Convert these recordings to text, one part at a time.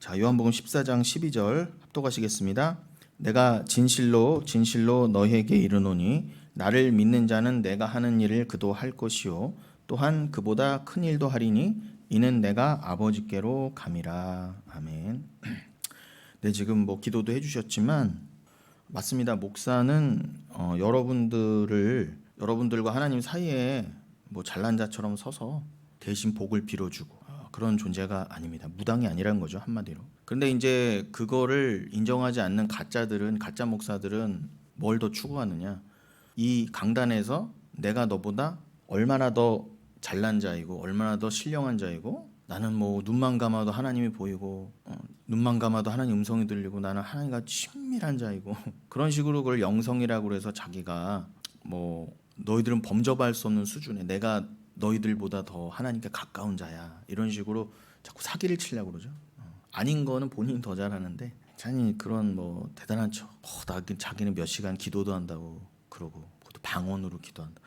자, 요한복음 14장 12절 합독하시겠습니다. 내가 진실로 진실로 너희에게 이르노니 나를 믿는 자는 내가 하는 일을 그도 할 것이요 또한 그보다 큰 일도 하리니 이는 내가 아버지께로 감이라. 아멘. 네, 지금 뭐 기도도 해주셨지만 맞습니다. 목사는 여러분들과 하나님 사이에 뭐 잘난 자처럼 서서 대신 복을 빌어주고 그런 존재가 아닙니다. 무당이 아니라는 거죠, 한마디로. 그런데 이제 그거를 인정하지 않는 가짜 목사들은 뭘 더 추구하느냐? 이 강단에서 내가 너보다 얼마나 더 잘난 자이고 얼마나 더 신령한 자이고 나는 뭐 눈만 감아도 하나님이 보이고 눈만 감아도 하나님 음성이 들리고 나는 하나님과 친밀한 자이고 그런 식으로 그걸 영성이라고 해서 자기가 뭐 너희들은 범접할 수 없는 수준에 내가 너희들보다 더 하나님께 가까운 자야 이런 식으로 자꾸 사기를 치려고 그러죠. 아닌 거는 본인이 더 잘하는데 괜히 그런 뭐 대단한 척 자기는 몇 시간 기도도 한다고 그러고 그것도 방언으로 기도한다.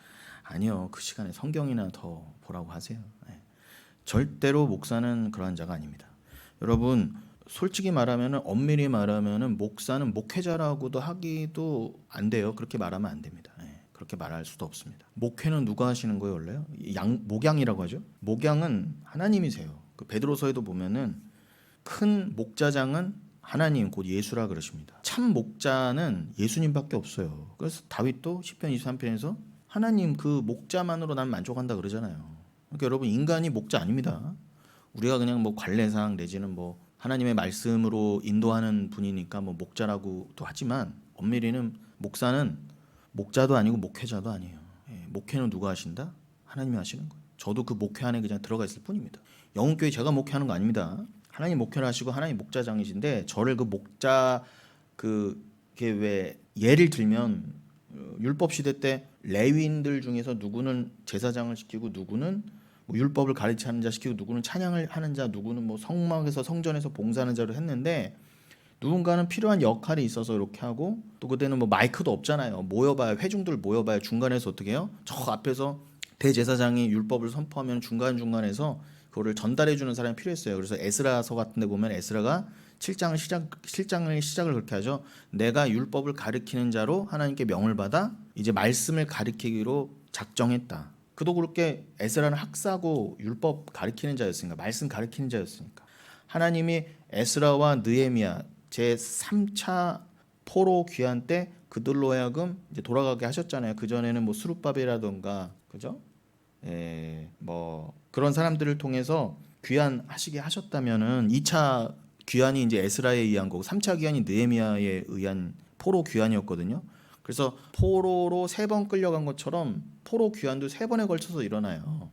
아니요, 그 시간에 성경이나 더 보라고 하세요. 절대로 목사는 그러한 자가 아닙니다. 여러분 솔직히 말하면 엄밀히 말하면 목사는 목회자라고도 하기도 안 돼요. 그렇게 말하면 안 됩니다. 그렇게 말할 수도 없습니다. 목회는 누가 하시는 거예요 원래요? 목양이라고 하죠. 목양은 하나님이세요. 그 베드로서에도 보면은 큰 목자장은 하나님 곧 예수라 그러십니다. 참 목자는 예수님밖에 없어요. 그래서 다윗도 시편 23편에서 하나님 그 목자만으로 난 만족한다 그러잖아요. 그러니까 여러분 인간이 목자 아닙니다. 우리가 그냥 뭐 관례상 내지는 뭐 하나님의 말씀으로 인도하는 분이니까 뭐 목자라고도 하지만 엄밀히는 목사는 목자도 아니고 목회자도 아니에요. 목회는 누가 하신다? 하나님이 하시는 거예요. 저도 그 목회 안에 그냥 들어가 있을 뿐입니다. 영흥교회 제가 목회하는 거 아닙니다. 하나님 목회를 하시고 하나님 목자장이신데 저를 그 목자 그게 왜 예를 들면 율법 시대 때 레위인들 중에서 누구는 제사장을 시키고 누구는 뭐 율법을 가르치는 자 시키고 누구는 찬양을 하는 자 누구는 뭐 성막에서 성전에서 봉사하는 자로 했는데 누군가는 필요한 역할이 있어서 이렇게 하고 또 그때는 뭐 마이크도 없잖아요. 모여봐야 회중들 모여봐야 중간에서 어떻게 해요? 저 앞에서 대제사장이 율법을 선포하면 중간중간에서 그거를 전달해 주는 사람이 필요했어요. 그래서 에스라서 같은 데 보면 에스라가 7장을 시작을 그렇게 하죠. 내가 율법을 가리키는 자로 하나님께 명을 받아 이제 말씀을 가리키기로 작정했다. 그도 그렇게 에스라는 학사고 율법 가리키는 자였으니까 말씀 가리키는 자였으니까 하나님이 에스라와 느헤미야 제 3차 포로 귀환 때 그들로 하여금 이제 돌아가게 하셨잖아요. 그 전에는 뭐 스룹바벨이라던가 그죠? 뭐 그런 사람들을 통해서 귀환하시게 하셨다면은 2차 귀환이 이제 에스라에 의한 거고 3차 귀환이 느헤미야에 의한 포로 귀환이었거든요. 그래서 포로로 3번 끌려간 것처럼 포로 귀환도 3번에 걸쳐서 일어나요.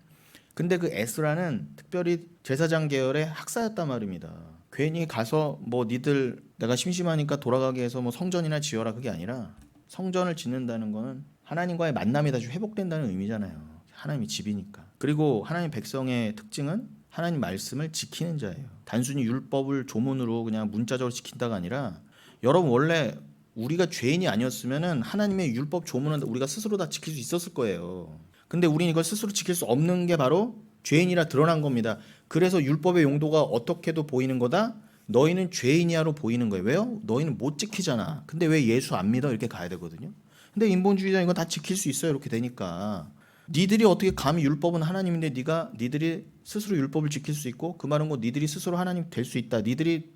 근데 그 에스라는 특별히 제사장 계열의 학사였단 말입니다. 괜히 가서 뭐 니들 내가 심심하니까 돌아가게 해서 뭐 성전이나 지어라 그게 아니라 성전을 짓는다는 거는 하나님과의 만남이 다시 회복된다는 의미잖아요. 하나님이 집이니까. 그리고 하나님 백성의 특징은 하나님 말씀을 지키는 자예요. 단순히 율법을 조문으로 그냥 문자적으로 지킨다가 아니라 여러분 원래 우리가 죄인이 아니었으면은 하나님의 율법 조문은 우리가 스스로 다 지킬 수 있었을 거예요. 근데 우리는 이걸 스스로 지킬 수 없는 게 바로 죄인이라 드러난 겁니다. 그래서 율법의 용도가 어떻게도 보이는 거다. 너희는 죄인이야로 보이는 거예요. 왜요? 너희는 못 지키잖아. 근데 왜 예수 안 믿어? 이렇게 가야 되거든요. 근데 인본주의자 이거 다 지킬 수 있어요. 이렇게 되니까 니들이 어떻게 감히 율법은 하나님인데 니들이 스스로 율법을 지킬 수 있고 그 말은 뭐 니들이 스스로 하나님 될 수 있다. 니들이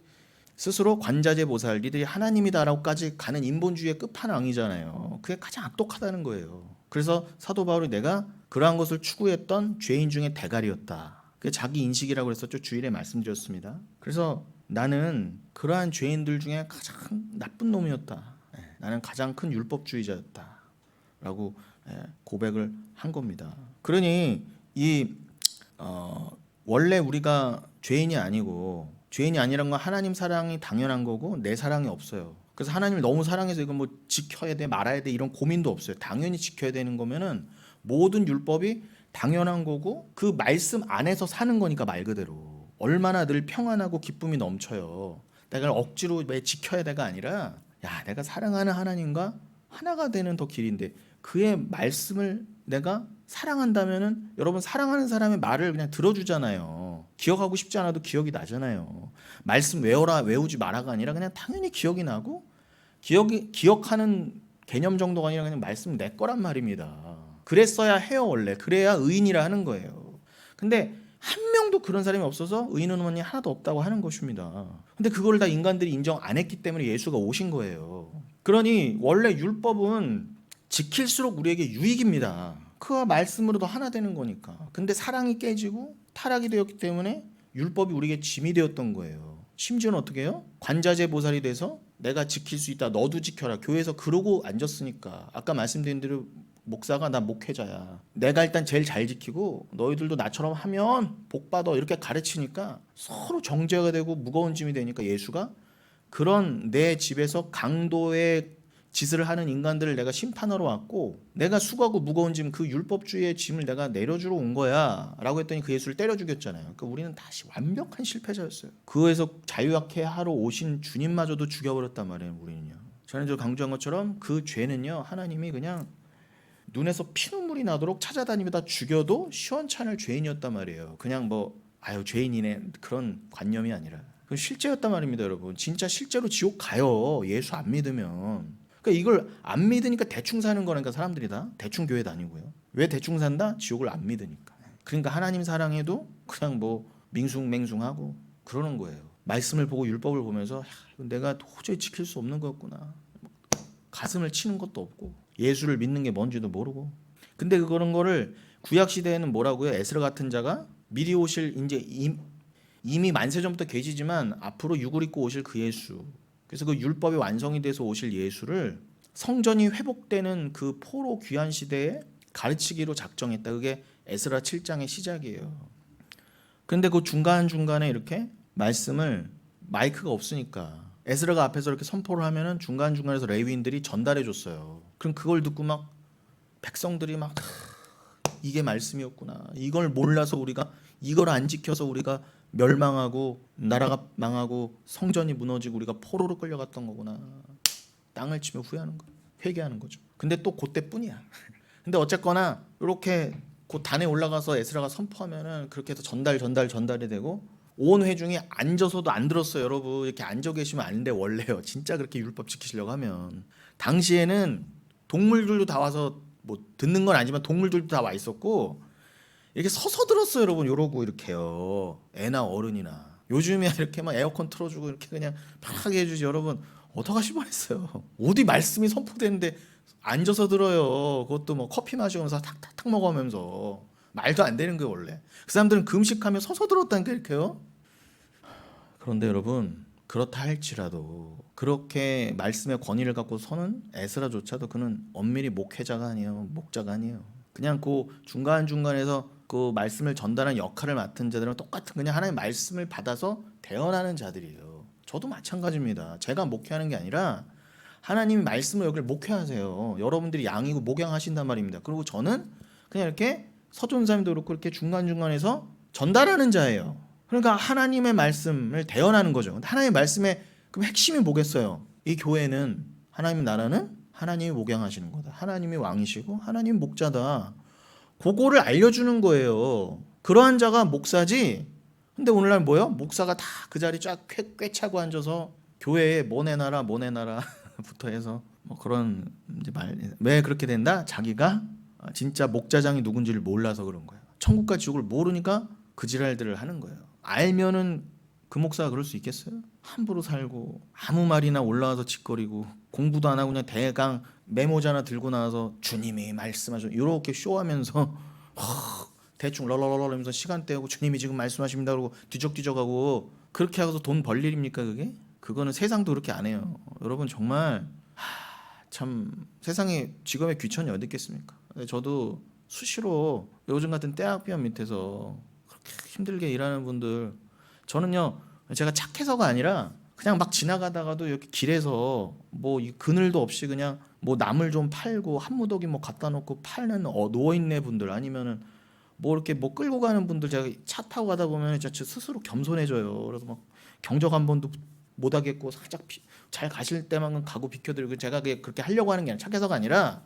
스스로 관자재 보살 니들이 하나님이다라고까지 가는 인본주의의 끝판왕이잖아요. 그게 가장 악독하다는 거예요. 그래서 사도 바울이 내가 그러한 것을 추구했던 죄인 중에 대가리였다. 그게 자기 인식이라고 했었죠. 주일에 말씀드렸습니다. 그래서 나는 그러한 죄인들 중에 가장 나쁜 놈이었다. 나는 가장 큰 율법주의자였다. 라고 고백을 한 겁니다. 그러니 원래 우리가 죄인이 아니란 건 하나님 사랑이 당연한 거고 내 사랑이 없어요. 그래서 하나님을 너무 사랑해서 이거 뭐 지켜야 돼 말아야 돼 이런 고민도 없어요. 당연히 지켜야 되는 거면은 모든 율법이 당연한 거고 그 말씀 안에서 사는 거니까 말 그대로 얼마나 늘 평안하고 기쁨이 넘쳐요. 내가 억지로 왜 지켜야 돼가 아니라 야 내가 사랑하는 하나님과 하나가 되는 더 길인데 그의 말씀을 내가 사랑한다면은 여러분 사랑하는 사람의 말을 그냥 들어주잖아요. 기억하고 싶지 않아도 기억이 나잖아요. 말씀 외워라 외우지 마라가 아니라 그냥 당연히 기억이 나고 기억하는 개념 정도가 아니라 그냥 말씀 내 거란 말입니다. 그랬어야 해요 원래. 그래야 의인이라 하는 거예요. 근데 한 명도 그런 사람이 없어서 의인 의원이 하나도 없다고 하는 것입니다. 근데 그걸 다 인간들이 인정 안 했기 때문에 예수가 오신 거예요. 그러니 원래 율법은 지킬수록 우리에게 유익입니다. 그와 말씀으로도 하나 되는 거니까. 근데 사랑이 깨지고 타락이 되었기 때문에 율법이 우리에게 짐이 되었던 거예요. 심지어는 어떻게 해요? 관자재 보살이 돼서 내가 지킬 수 있다 너도 지켜라. 교회에서 그러고 앉았으니까. 아까 말씀드린 대로 목사가 나 목회자야. 내가 일단 제일 잘 지키고 너희들도 나처럼 하면 복 받아 이렇게 가르치니까 서로 정죄가 되고 무거운 짐이 되니까 예수가 그런 내 집에서 강도의 짓을 하는 인간들을 내가 심판하러 왔고 내가 수고하고 무거운 짐 그 율법주의의 짐을 내가 내려주러 온 거야 라고 했더니 그 예수를 때려 죽였잖아요. 그러니까 우리는 다시 완벽한 실패자였어요. 그에서 자유하게 하러 오신 주님마저도 죽여버렸단 말이에요. 우리는요. 저는 저 강조한 것처럼 그 죄는요 하나님이 그냥 눈에서 피눈물이 나도록 찾아다니면다 죽여도 시원찮을 죄인이었단 말이에요. 그냥 뭐 아유 죄인이네 그런 관념이 아니라 그건 실제였단 말입니다. 여러분 진짜 실제로 지옥 가요. 예수 안 믿으면. 그러니까 이걸 안 믿으니까 대충 사는 거니까 사람들이 다 대충 교회 다니고요. 왜 대충 산다? 지옥을 안 믿으니까. 그러니까 하나님 사랑해도 그냥 뭐 밍숭맹숭하고 그러는 거예요. 말씀을 보고 율법을 보면서 내가 도저히 지킬 수 없는 거였구나. 가슴을 치는 것도 없고 예수를 믿는 게 뭔지도 모르고. 근데 그런 거를 구약 시대에는 뭐라고요? 에스라 같은 자가 미리 오실 이제 이미 만세전부터 계시지만 앞으로 육을 입고 오실 그 예수. 그래서 그 율법이 완성이 돼서 오실 예수를 성전이 회복되는 그 포로 귀환 시대에 가르치기로 작정했다. 그게 에스라 7장의 시작이에요. 근데 그 중간중간에 이렇게 말씀을 마이크가 없으니까 에스라가 앞에서 이렇게 선포를 하면은 중간중간에서 레위인들이 전달해 줬어요. 그럼 그걸 듣고 막 백성들이 막 이게 말씀이었구나. 이걸 몰라서 우리가 이걸 안 지켜서 우리가 멸망하고 나라가 망하고 성전이 무너지고 우리가 포로로 끌려갔던 거구나. 땅을 치며 후회하는 거, 회개하는 거죠. 근데 또 그때뿐이야. 근데 어쨌거나 이렇게 그 단에 올라가서 에스라가 선포하면은 그렇게 해서 전달이 되고 온 회중이 앉아서도 안 들었어요. 여러분 이렇게 앉아 계시면 안 돼 원래요. 진짜 그렇게 율법 지키시려고 하면 당시에는 동물들도 다 와서 뭐 듣는 건 아니지만 동물들도 다 와 있었고 이렇게 서서 들었어요. 여러분 이러고 이렇게요. 애나 어른이나 요즘에 이렇게 막 에어컨 틀어주고 이렇게 그냥 편하게 해주지. 여러분 어떡하실 뻔했어요. 어디 말씀이 선포되는데 앉아서 들어요. 그것도 뭐 커피 마시면서 탁탁탁 먹으면서 말도 안 되는 거예요 원래. 그 사람들은 금식하며 서서 들었다니까 이렇게요. 그런데 여러분 그렇다 할지라도 그렇게 말씀의 권위를 갖고 서는 에스라조차도 그는 엄밀히 목회자가 아니에요. 목자가 아니에요. 그냥 그 중간중간에서 그 말씀을 전달하는 역할을 맡은 자들은 똑같은 그냥 하나님의 말씀을 받아서 대언하는 자들이에요. 저도 마찬가지입니다. 제가 목회하는 게 아니라 하나님이 말씀을 여기를 목회하세요. 여러분들이 양이고 목양하신단 말입니다. 그리고 저는 그냥 이렇게 서존사님도 그렇고 이렇게 중간중간에서 전달하는 자예요. 그러니까 하나님의 말씀을 대언하는 거죠. 하나님의 말씀의 그럼 핵심이 뭐겠어요? 이 교회는 하나님의 나라는 하나님이 목양하시는 거다. 하나님이 왕이시고 하나님 목자다. 그거를 알려주는 거예요. 그러한 자가 목사지. 근데 오늘날 뭐요? 목사가 다 그 자리 쫙 꿰차고 앉아서 교회에 뭐 내놔라 부터 해서 뭐 그런 이제 왜 그렇게 된다? 자기가 진짜 목자장이 누군지를 몰라서 그런 거예요. 천국과 지옥을 모르니까 그 지랄들을 하는 거예요. 알면은 그 목사가 그럴 수 있겠어요? 함부로 살고 아무 말이나 올라와서 짓거리고 공부도 안 하고 그냥 대강 메모지 하나 들고 나와서 주님이 말씀하셔 이렇게 쇼하면서 대충 럴럴럴 하면서 시간 때우고 주님이 지금 말씀하십니다 그러고 뒤적뒤적하고 그렇게 하고서 돈 벌 일입니까 그게? 그거는 세상도 그렇게 안 해요. 여러분 정말 참 세상에 직업의 귀천이 어디 있겠습니까? 저도 수시로 요즘 같은 대학병 밑에서 그렇게 힘들게 일하는 분들 저는요 제가 착해서가 아니라 그냥 막 지나가다가도 이렇게 길에서 뭐 그늘도 없이 그냥 뭐 나물 좀 팔고 한 무더기 뭐 갖다 놓고 팔는 누워 있는 분들 아니면은 뭐 이렇게 뭐 끌고 가는 분들 제가 차 타고 가다 보면 진짜 스스로 겸손해져요. 그래서 막 경적 한 번도 못 하겠고 살짝 잘 가실 때만 가고 비켜드리고 제가 그렇게 하려고 하는 게 아니라 착해서가 아니라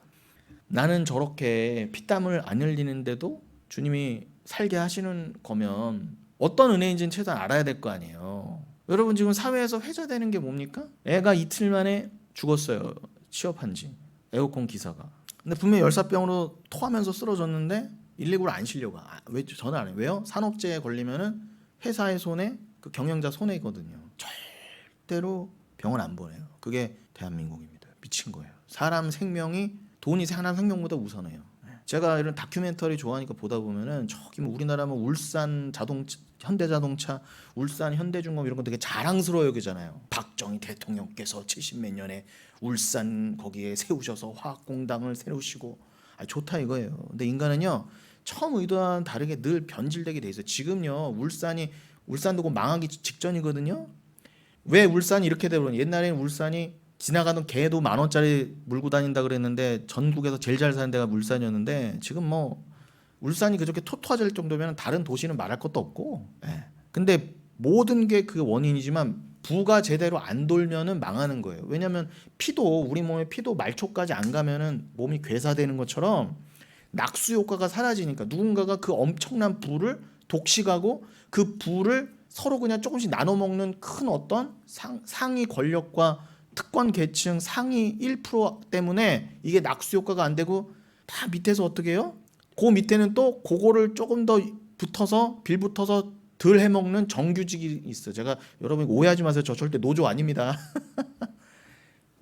나는 저렇게 피땀을 안 흘리는데도 주님이 살게 하시는 거면 어떤 은혜인지는 최소한 알아야 될 거 아니에요. 여러분 지금 사회에서 회자되는 게 뭡니까? 애가 이틀 만에 죽었어요. 취업한 지. 에어컨 기사가. 근데 분명히 열사병으로 토하면서 쓰러졌는데 119를 안 실려가. 왜 전화 안 해? 왜요? 산업재해에 걸리면은 회사의 손해, 그 경영자 손해거든요. 절대로 병원 안 보내요. 그게 대한민국입니다. 미친 거예요. 사람 생명이 돈이 사람 생명보다 우선해요. 제가 이런 다큐멘터리 좋아하니까 보다 보면은 저기 뭐 우리나라 뭐 울산 자동차, 현대자동차, 울산 현대중공업 이런 거 되게 자랑스러워 여기잖아요. 박정희 대통령께서 70몇 년에 울산 거기에 세우셔서 화학공장을 세우시고 좋다 이거예요. 근데 인간은요 처음 의도와는 다르게 늘 변질되게 돼 있어요. 지금요 울산도 곧 망하기 직전이거든요. 왜 울산이 이렇게 되고 옛날에는 울산이 지나가던 개도 10,000원짜리 물고 다닌다 그랬는데 전국에서 제일 잘 사는 데가 울산이었는데 지금 뭐 울산이 그저께 토토화될 정도면 다른 도시는 말할 것도 없고. 근데 모든 게 그 원인이지만 부가 제대로 안 돌면은 망하는 거예요. 왜냐하면 피도 우리 몸의 피도 말초까지 안 가면은 몸이 괴사되는 것처럼 낙수 효과가 사라지니까 누군가가 그 엄청난 부를 독식하고 그 부를 서로 그냥 조금씩 나눠 먹는 큰 어떤 상위 권력과 특권 계층 상위 1% 때문에 이게 낙수 효과가 안 되고 다 밑에서 어떻게 해요? 그 밑에는 또 그거를 조금 더 붙어서 빌붙어서 덜 해먹는 정규직이 있어요. 제가 여러분 오해하지 마세요. 저 절대 노조 아닙니다.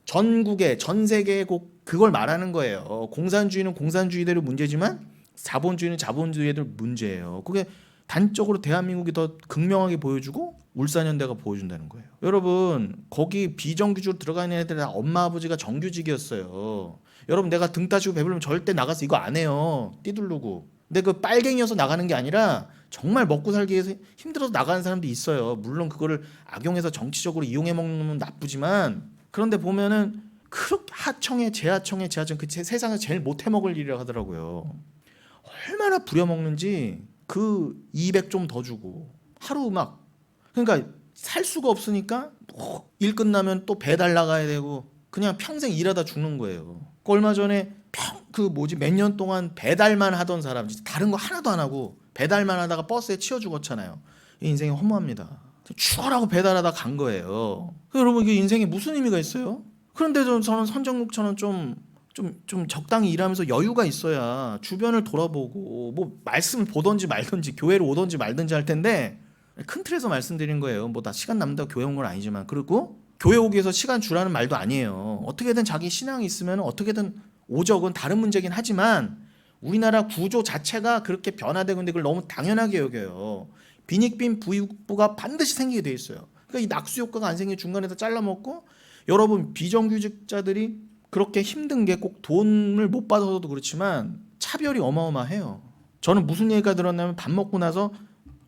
전국에 전 세계에 그걸 말하는 거예요. 공산주의는 공산주의대로 문제지만 자본주의는 자본주의대로 문제예요. 그게 단적으로 대한민국이 더 극명하게 보여주고 울산현대가 보여준다는 거예요. 여러분 거기 비정규직으로 들어가는 애들 다 엄마 아버지가 정규직이었어요. 여러분 내가 등 따시고 배부르면 절대 나가서 이거 안 해요. 띠두르고. 근데 그 빨갱이여서 나가는 게 아니라 정말 먹고 살기 위해서 힘들어서 나가는 사람도 있어요. 물론 그거를 악용해서 정치적으로 이용해 먹는 건 나쁘지만 그런데 보면은 그렇게 하청에 재하청에 재하청 그 세상에서 제일 못해 먹을 일이라고 하더라고요. 얼마나 부려먹는지 그 200 좀 더 주고 하루 막 그러니까 살 수가 없으니까 일 끝나면 또 배달 나가야 되고 그냥 평생 일하다 죽는 거예요. 그 얼마 전에 몇 년 동안 배달만 하던 사람 다른 거 하나도 안 하고 배달만 하다가 버스에 치여 죽었잖아요. 인생이 허무합니다. 죽어라고 배달하다 간 거예요. 여러분 이게 인생에 무슨 의미가 있어요? 그런데 저는 선정국처럼 좀 적당히 일하면서 여유가 있어야 주변을 돌아보고 뭐 말씀을 보던지 말던지 교회를 오던지 말든지 할 텐데 큰 틀에서 말씀드린 거예요. 뭐 나 시간 남는다고 교회 온 건 아니지만 그리고 교회 오기 위해서 시간 주라는 말도 아니에요. 어떻게든 자기 신앙이 있으면 어떻게든 오적은 다른 문제긴 하지만 우리나라 구조 자체가 그렇게 변화되고 있는데 그걸 너무 당연하게 여겨요. 빈익빈 부익부가 반드시 생기게 돼 있어요. 그러니까 이 낙수 효과가 안 생기게 중간에서 잘라먹고 여러분 비정규직자들이 그렇게 힘든 게 꼭 돈을 못 받아서도 그렇지만 차별이 어마어마해요. 저는 무슨 얘기가 들었냐면 밥 먹고 나서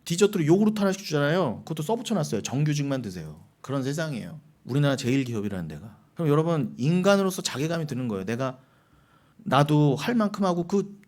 디저트로 요구르트 하나씩 주잖아요. 그것도 써붙여놨어요. 정규직만 드세요. 그런 세상이에요. 우리나라 제일 기업이라는 데가. 그럼 여러분 인간으로서 자괴감이 드는 거예요. 나도 할 만큼 하고 그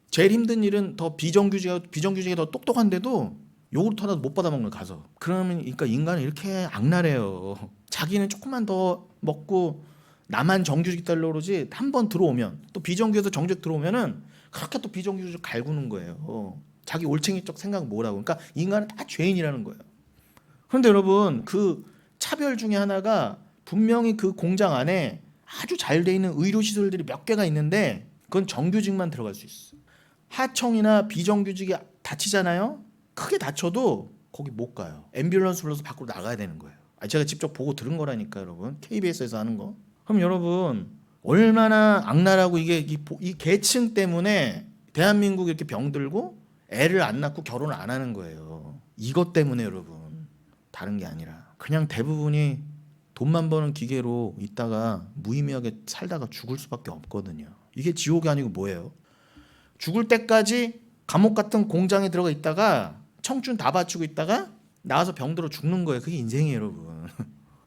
제일 힘든 일은 더 비정규직이 더 똑똑한데도 요구르트 하나도 못 받아 먹는 가서. 그러니까 인간은 이렇게 악랄해요. 자기는 조금만 더 먹고 나만 정규직 달라고 그러지 한 번 들어오면 또 비정규직에서 정규직 들어오면은 그렇게 또 비정규직 갈구는 거예요. 자기 올챙이적 생각 뭐라고. 그러니까 인간은 다 죄인이라는 거예요. 그런데 여러분 그 차별 중에 하나가 분명히 그 공장 안에 아주 잘 돼 있는 의료 시설들이 몇 개가 있는데 그건 정규직만 들어갈 수 있어. 하청이나 비정규직이 다치잖아요. 크게 다쳐도 거기 못 가요. 앰뷸런스 불러서 밖으로 나가야 되는 거예요. 제가 직접 보고 들은 거라니까 여러분. KBS에서 하는 거. 그럼 여러분 얼마나 악랄하고 이 계층 때문에 대한민국이 이렇게 병들고 애를 안 낳고 결혼을 안 하는 거예요. 이것 때문에 여러분. 다른 게 아니라 그냥 대부분이 돈만 버는 기계로 있다가 무의미하게 살다가 죽을 수밖에 없거든요. 이게 지옥이 아니고 뭐예요? 죽을 때까지 감옥 같은 공장에 들어가 있다가 청춘 다 바치고 있다가 나와서 병들어 죽는 거예요. 그게 인생이에요 여러분.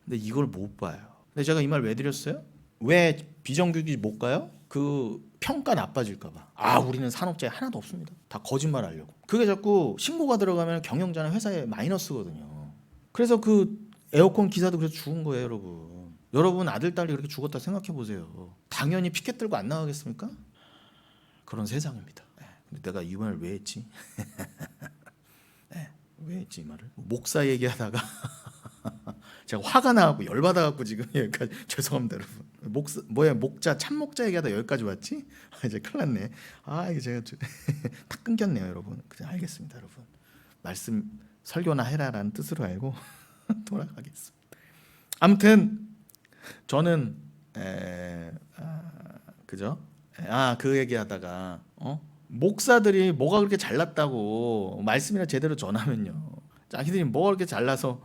근데 이걸 못 봐요. 근데 제가 이 말 왜 드렸어요? 왜 비정규직이 못 가요? 그 평가 나빠질까 봐. 우리는 산업재해 하나도 없습니다. 다 거짓말 하려고. 그게 자꾸 신고가 들어가면 경영자나 회사에 마이너스거든요. 그래서 그 에어컨 기사도 그래서 죽은 거예요 여러분. 여러분 아들 딸이 그렇게 죽었다 생각해 보세요. 당연히 피켓 들고 안 나가겠습니까? 그런 세상입니다. 근데 내가 이 말을 왜 했지? 왜 했지 이 말을? 목사 얘기하다가 제가 화가 나갖고 열받아갖고 지금 여기까지 죄송합니다 여러분. 목자 참목자 얘기하다 여기까지 왔지? 이제 큰일 났네. 이게 제가 탁 끊겼네요 여러분. 그냥 알겠습니다 여러분. 말씀 설교나 해라라는 뜻으로 알고 돌아가겠습니다. 아무튼 저는 그죠? 그 얘기하다가 목사들이 뭐가 그렇게 잘났다고 말씀이나 제대로 전하면요. 자기들이 뭐가 그렇게 잘나서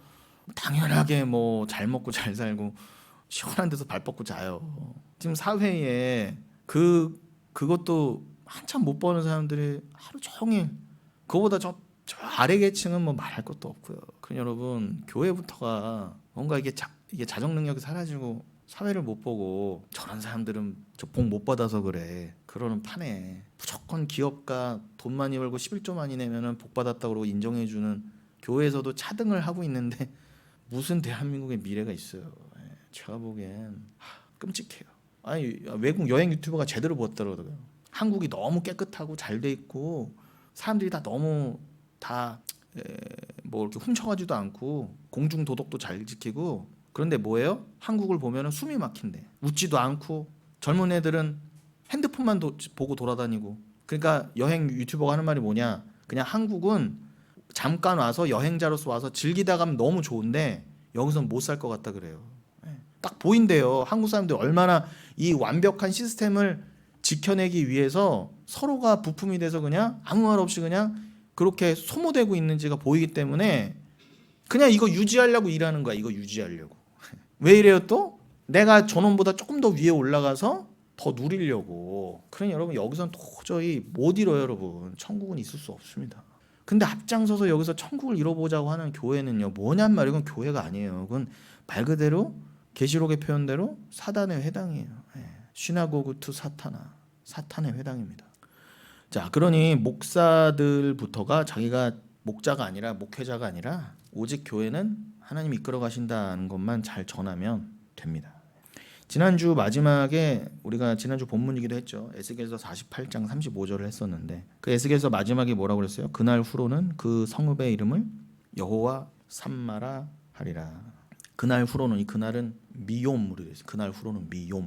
당연하게 뭐 잘 먹고 잘 살고 시원한 데서 발 뻗고 자요. 지금 사회에 그것도 한참 못 버는 사람들이 하루 종일 그거보다 저 아래 계층은 뭐 말할 것도 없고요. 그럼 여러분 교회부터가 뭔가 이게 자정 능력이 사라지고 사회를 못 보고 저런 사람들은 저 복 못 받아서 그래 그러는 판에 무조건 기업가 돈 많이 벌고 11조 많이 내면은 복 받았다고 그러고 인정해주는 교회에서도 차등을 하고 있는데 무슨 대한민국의 미래가 있어요. 제가 보기엔 끔찍해요. 외국 여행 유튜버가 제대로 보았더라고요. 한국이 너무 깨끗하고 잘 돼 있고 사람들이 다 너무 뭐 이렇게 훔쳐가지도 않고 공중 도덕도 잘 지키고 그런데 뭐예요? 한국을 보면은 숨이 막힌대. 웃지도 않고 젊은 애들은 핸드폰만 보고 돌아다니고. 그러니까 여행 유튜버가 하는 말이 뭐냐? 그냥 한국은 잠깐 와서 여행자로서 와서 즐기다 가면 너무 좋은데 여기서는 못 살 것 같다 그래요. 딱 보인대요. 한국 사람들이 얼마나 이 완벽한 시스템을 지켜내기 위해서 서로가 부품이 돼서 그냥 아무 말 없이 그냥 그렇게 소모되고 있는지가 보이기 때문에 그냥 이거 유지하려고 일하는 거야. 이거 유지하려고. 왜 이래요 또? 내가 저놈보다 조금 더 위에 올라가서 더 누리려고. 그러니 여러분 여기서는 도저히 못 이뤄요 여러분. 천국은 있을 수 없습니다. 근데 앞장서서 여기서 천국을 이뤄보자고 하는 교회는요 뭐냔 말이에요. 그건 교회가 아니에요. 그건 말 그대로 계시록의 표현대로 사단의 회당이에요. 시나고그 투 사탄의 회당입니다. 자, 그러니 목사들부터가 자기가 목자가 아니라 목회자가 아니라 오직 교회는 하나님 이끌어 가신다는 것만 잘 전하면 됩니다. 지난주 마지막에 우리가 지난주 본문이기도 했죠. 에스겔서 48장 35절을 했었는데 그 에스겔서 마지막에 뭐라고 그랬어요? 그날 후로는 그 성읍의 이름을 여호와 삼마라 하리라. 그날 후로는 이 그날은 미욤으로 되어 있어요. 그날 후로는 미욤.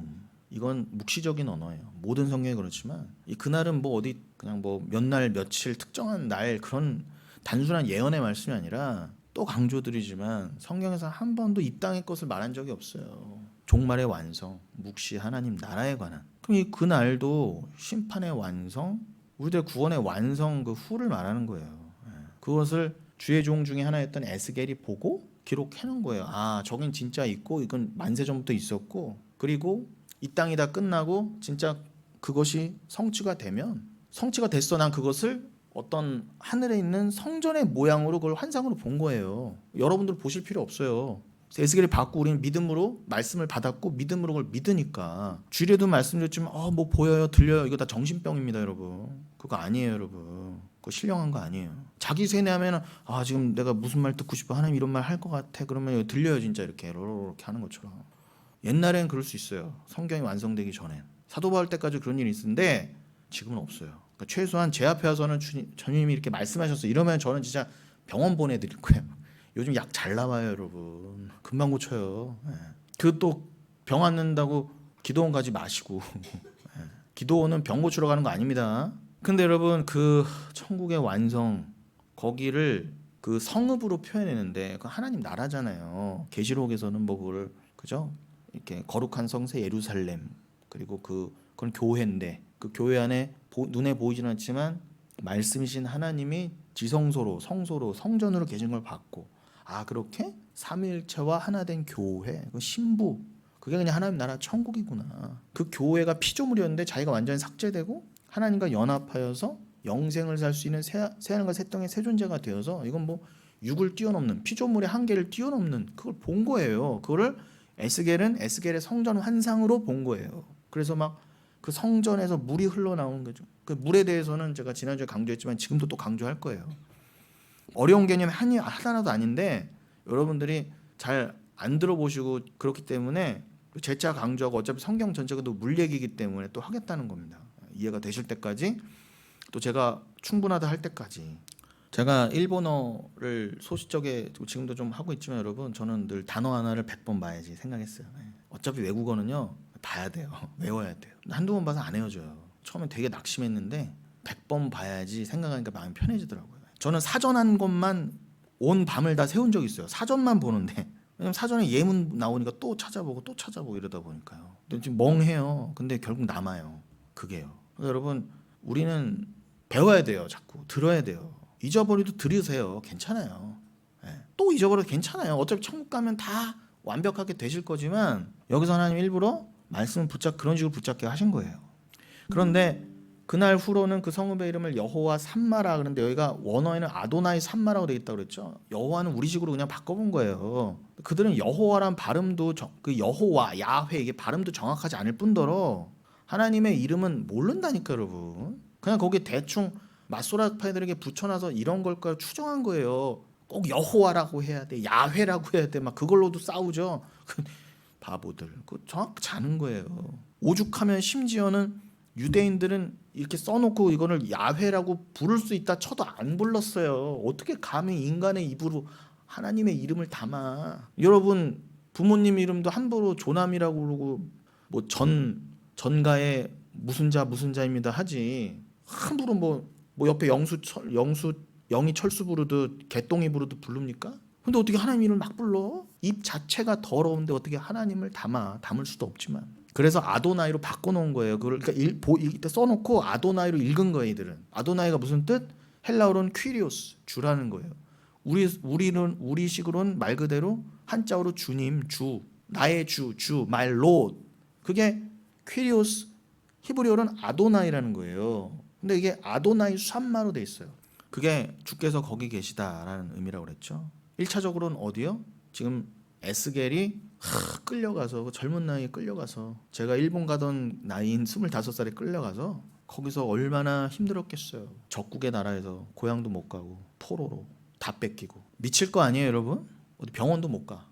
이건 묵시적인 언어예요. 모든 성경이 그렇지만 이 그날은 뭐 어디 그냥 뭐 몇 날 며칠 특정한 날 그런 단순한 예언의 말씀이 아니라 또 강조드리지만 성경에서 한 번도 이 땅의 것을 말한 적이 없어요. 종말의 완성, 묵시 하나님 나라에 관한. 그럼 이 그날도 심판의 완성, 우리들 구원의 완성 그 후를 말하는 거예요. 그것을 주의 종 중에 하나였던 에스겔이 보고 기록해 놓은 거예요. 저긴 진짜 있고 이건 만세 전부터 있었고 그리고 이 땅이 다 끝나고 진짜 그것이 성취가 되면 성취가 됐어. 난 그것을 어떤 하늘에 있는 성전의 모양으로 그걸 환상으로 본 거예요. 여러분들 보실 필요 없어요. 에스겔이 받고 우리는 믿음으로 말씀을 받았고 믿음으로 그걸 믿으니까 주일에도 말씀드렸지만 뭐 보여요 들려요 이거 다 정신병입니다 여러분. 그거 아니에요 여러분. 그거 신령한 거 아니에요. 자기 세뇌하면 지금 내가 무슨 말 듣고 싶어 하나님 이런 말 할 것 같아 그러면 들려요 진짜 이렇게 하는 것처럼. 옛날엔 그럴 수 있어요. 성경이 완성되기 전에 사도 바울 때까지 그런 일이 있었는데 지금은 없어요. 그러니까 최소한 제 앞에 와서는 주님이 이렇게 말씀하셨어 이러면 저는 진짜 병원 보내드릴 거예요. 요즘 약 잘 나와요 여러분. 금방 고쳐요. 그 또 병 안 낫는다고 기도원 가지 마시고 기도원은 병 고치러 가는 거 아닙니다. 근데 여러분 그 천국의 완성 거기를 그 성읍으로 표현했는데 그 하나님 나라잖아요. 계시록에서는 뭐 그걸 그죠? 이렇게 거룩한 성세 예루살렘 그리고 그건 교회인데 그 교회 안에 눈에 보이지는 않지만 말씀이신 하나님이 지성소로 성소로 성전으로 계신 걸 봤고 그렇게 삼위일체와 하나 된 교회 그 신부 그게 그냥 하나님 나라 천국이구나. 그 교회가 피조물이었는데 자기가 완전히 삭제되고 하나님과 연합하여서 영생을 살 수 있는 새하늘과 새 땅의 새 존재가 되어서 이건 뭐 육을 뛰어넘는 피조물의 한계를 뛰어넘는 그걸 본 거예요. 그거를 에스겔의 성전 환상으로 본 거예요. 그래서 막 그 성전에서 물이 흘러나오는 거죠. 그 물에 대해서는 제가 지난주에 강조했지만 지금도 또 강조할 거예요. 어려운 개념이 하나도 아닌데 여러분들이 잘 안 들어보시고 그렇기 때문에 재차 강조하고 어차피 성경 전체가 또 물 얘기이기 때문에 또 하겠다는 겁니다. 이해가 되실 때까지 또 제가 충분하다 할 때까지. 제가 일본어를 소시적에 지금도 좀 하고 있지만 여러분 저는 늘 단어 하나를 100번 봐야지 생각했어요. 어차피 외국어는요 봐야 돼요. 외워야 돼요. 한두 번 봐서 안 헤어져요. 처음엔 되게 낙심했는데 100번 봐야지 생각하니까 마음이 편해지더라고요. 저는 사전 한 것만 온 밤을 다 세운 적이 있어요. 사전만 보는데 왜냐면 사전에 예문 나오니까 또 찾아보고 이러다 보니까요. 근데 지금 멍해요. 근데 결국 남아요. 그게요. 그래서 여러분 우리는 배워야 돼요. 자꾸 들어야 돼요. 잊어버리도 들으세요. 괜찮아요. 또 잊어버려도 괜찮아요. 어차피 천국 가면 다 완벽하게 되실 거지만 여기서 하나님 일부러 말씀을 그런 식으로 붙잡게 하신 거예요. 그런데 그날 후로는 그 성읍의 이름을 여호와 삼마라 그러는데 여기가 원어에는 아도나이 삼마라고 되어 있다고 그랬죠. 여호와는 우리식으로 그냥 바꿔본 거예요. 그들은 여호와란 발음도 그 여호와 야훼 이게 발음도 정확하지 않을 뿐더러 하나님의 이름은 모른다니까 여러분. 그냥 거기에 대충 마소라파이들에게 붙여놔서 이런 걸까 추정한 거예요. 꼭 여호와라고 해야 돼, 야훼라고 해야 돼, 막 그걸로도 싸우죠. 바보들. 그 정확히 자는 거예요. 오죽하면 심지어는 유대인들은 이렇게 써놓고 이거를 야훼라고 부를 수 있다 쳐도 안 불렀어요. 어떻게 감히 인간의 입으로 하나님의 이름을 담아? 여러분 부모님 이름도 함부로 조남이라고 그러고 뭐 전가에 무슨 자입니다 하지. 함부로 뭐 옆에 영희 철수 부르듯 개똥이 부르듯 부릅니까? 근데 어떻게 하나님 이름을 막 불러? 입 자체가 더러운데 어떻게 하나님을 담을 수도 없지만. 그래서 아도나이로 바꿔놓은 거예요. 그러니까 이때 써놓고 아도나이로 읽은 거예요. 이들은. 아도나이가 무슨 뜻? 헬라어로는 퀴리오스, 주라는 거예요. 우리식으로는 말 그대로 한자어로 주님, 주, 나의 주, 말로. 그게 퀴리오스, 히브리어로는 아도나이라는 거예요. 근데 이게 아도나이 삼마로 돼 있어요. 그게 주께서 거기 계시다라는 의미라고 그랬죠. 1차적으로는 어디요? 지금 에스겔이 끌려가서 그 젊은 나이에 끌려가서 제가 일본 가던 나이인 25살에 끌려가서 거기서 얼마나 힘들었겠어요. 적국의 나라에서 고향도 못 가고 포로로 다 뺏기고 미칠 거 아니에요 여러분? 어디 병원도 못 가.